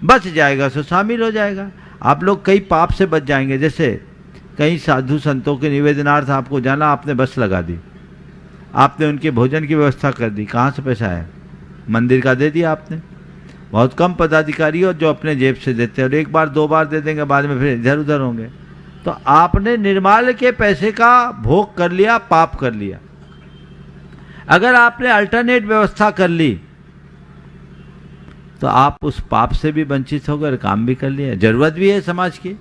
बच जाएगा सो शामिल हो जाएगा। आप लोग कई पाप से बच जाएंगे। जैसे कई साधु संतों के निवेदनार्थ आपको जाना, आपने बस लगा दी, आपने उनके भोजन की व्यवस्था कर दी, कहाँ से पैसा है? मंदिर का दे दिया आपने। बहुत कम पदाधिकारी हो जो अपने जेब से देते हैं, और 1 बार 2 बार दे देंगे, बाद में फिर इधर उधर होंगे। तो आपने निर्माल्य के पैसे का भोग कर लिया, पाप कर लिया। अगर आपने अल्टरनेट व्यवस्था कर ली तो आप उस पाप से भी वंचित हो गए, काम भी कर लिया। जरूरत भी है समाज की,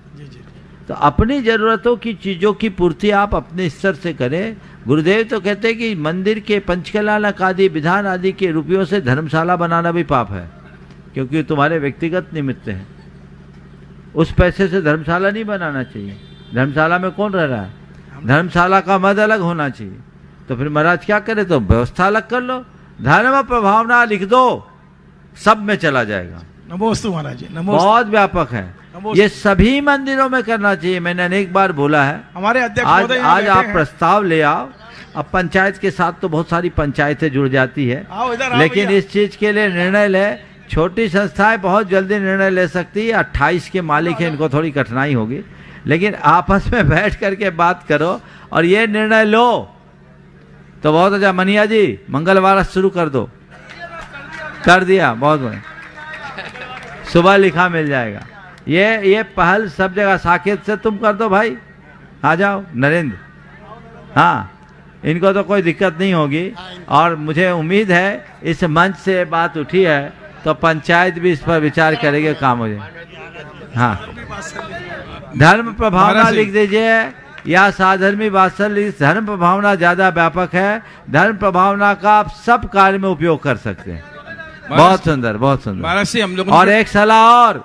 तो अपनी जरूरतों की चीज़ों की पूर्ति आप अपने स्तर से करें। गुरुदेव तो कहते हैं कि मंदिर के पंचकलालक आदि विधान आदि के रुपयों से धर्मशाला बनाना भी पाप है, क्योंकि तुम्हारे व्यक्तिगत निमित्त हैं। उस पैसे से धर्मशाला नहीं बनाना चाहिए। धर्मशाला में कौन रह रहा है? धर्मशाला का मद अलग होना चाहिए। तो फिर महाराज क्या करे, तो व्यवस्था अलग कर लो, धर्म प्रभावना लिख दो, सब में चला जाएगा। नमोस्तु महाराज जी, नमोस्तु। बहुत व्यापक है, ये सभी मंदिरों में करना चाहिए। मैंने अनेक बार बोला है। हमारे अध्यक्ष आज आप प्रस्ताव ले आओ। अब पंचायत के साथ तो बहुत सारी पंचायतें जुड़ जाती है, लेकिन इस चीज के लिए निर्णय ले। छोटी संस्थाएं बहुत जल्दी निर्णय ले सकती है, 28 के मालिक है, इनको थोड़ी कठिनाई होगी, लेकिन आपस में बैठ करके बात करो और ये निर्णय लो तो बहुत अच्छा। मनिया जी मंगलवार शुरू कर दो, कर दिया, बहुत बढ़िया, सुबह लिखा मिल जाएगा। ये पहल सब जगह। साकेत से तुम कर दो भाई, आ जाओ नरेंद्र, हाँ इनको तो कोई दिक्कत नहीं होगी। और मुझे उम्मीद है इस मंच से बात उठी है तो पंचायत भी इस पर विचार करेगी, काम हो जाए। हाँ, धर्म प्रभावना लिख दीजिए या साधर्मी वात्सल्य। धर्म प्रभावना ज्यादा व्यापक है, धर्म प्रभावना का आप सब कार्य में उपयोग कर सकते हैं। बहुत सुंदर, बहुत सुंदर। और एक सलाह और,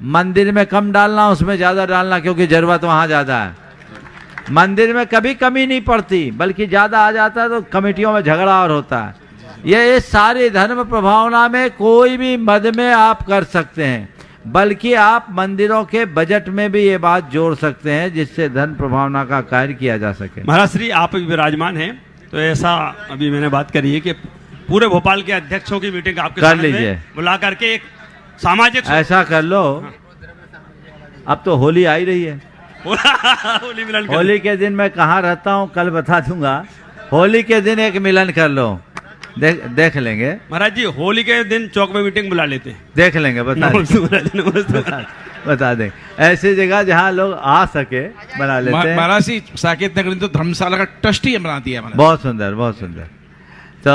मंदिर में कम डालना, उसमें ज्यादा डालना, क्योंकि जरूरत वहां ज्यादा है। मंदिर में कभी कमी नहीं पड़ती, बल्कि ज्यादा आ जाता है तो कमेटियों में झगड़ा और होता है। ये सारी धर्म प्रभावना में कोई भी मद में आप कर सकते हैं, बल्कि आप मंदिरों के बजट में भी ये बात जोड़ सकते हैं जिससे धन प्रभावना का कार्य किया जा सके। महाराज श्री आप भी विराजमान हैं, तो ऐसा अभी मैंने बात करी है कि पूरे भोपाल के अध्यक्षों की मीटिंग आपके कर लीजिए, बुला करके एक सामाजिक ऐसा कर लो। अब तो होली आ ही रही है। होली मिलन कर होली के दिन मैं कहाँ रहता हूँ कल बता दूंगा। होली के दिन एक मिलन कर लो, देख लेंगे महाराज जी। होली के दिन चौक में मीटिंग बुला लेते हैं, देख लेंगे, बता दें ऐसी जगह जहाँ लोग आ सके बना लेते हैं। महाराज जी साकेत नगर तो धर्मशाला का ट्रस्टी बना दिया। बहुत सुंदर, बहुत सुंदर। तो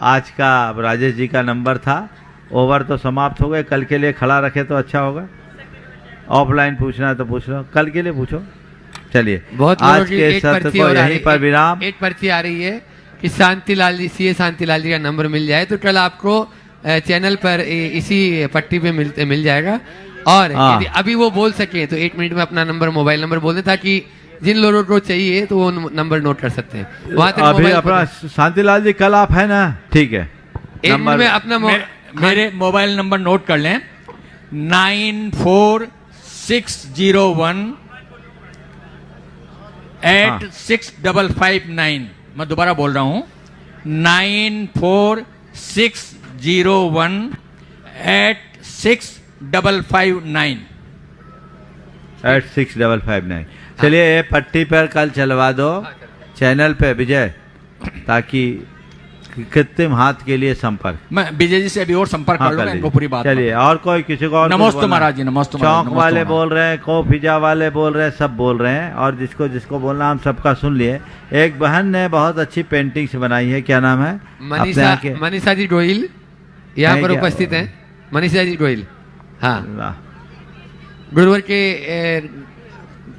आज का राजेश जी का नंबर था, ओवर तो समाप्त हो गए। कल के लिए खड़ा रखे तो अच्छा होगा। ऑफलाइन पूछना है तो पूछ लो, कल के लिए पूछो। चलिए, बहुत आज के सत्र को यहीं पर विराम। एक पर्ची आ रही है कि शांतिलाल जी, सीए शांतिलाल जी का नंबर मिल जाए तो कल आपको चैनल पर इसी पट्टी पे मिल जाएगा। और यदि अभी वो बोल सके तो 1 मिनट में अपना नंबर, मोबाइल नंबर बोल दें, ताकि जिन लोगों को चाहिए तो वो नंबर नोट कर सकते हैं। वहां तक अभी अपना शांतिलाल जी कल आप है ना? ठीक है, नंबर में अपना मेरे मोबाइल नंबर नोट कर लें, 94,601,8559। मैं दोबारा बोल रहा हूं, 94,601,8559। 8559। चलिए ये पट्टी पर कल चलवा दो चैनल पे विजय, ताकि कृत्रिम हाथ के लिए संपर्क। मैं विजय जी से अभी और संपर्क कर लूंगा, इनको पूरी बात चलिए, और कोई किसी को और कुछ नमस्ते बोलना? महाराज जी, नमस्ते महाराज, चौक नमस्ते वाले महाराज। बोल रहे हैं, को फिजा वाले बोल रहे हैं, सब बोल रहे हैं, और जिसको जिसको बोलना हम सबका सुन लिए। एक बहन ने बहुत अच्छी पेंटिंग्स बनाई है, क्या नाम है? अपने यहाँ के- मनीषा जी गोयल यहाँ है पर क्या? उपस्थित हैं। मनीषा जी गोयल, हाँ, गुरुवर के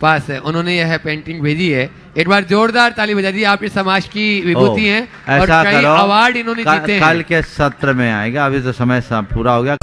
पास है, उन्होंने यह पेंटिंग भेजी है। एक बार जोरदार ताली बजा दी। आपके समाज की विभूति हैं और ऐसा कई करो, अवार्ड इन्होंने जीते हैं। कल के सत्र में आएगा, अभी तो समय पूरा हो गया।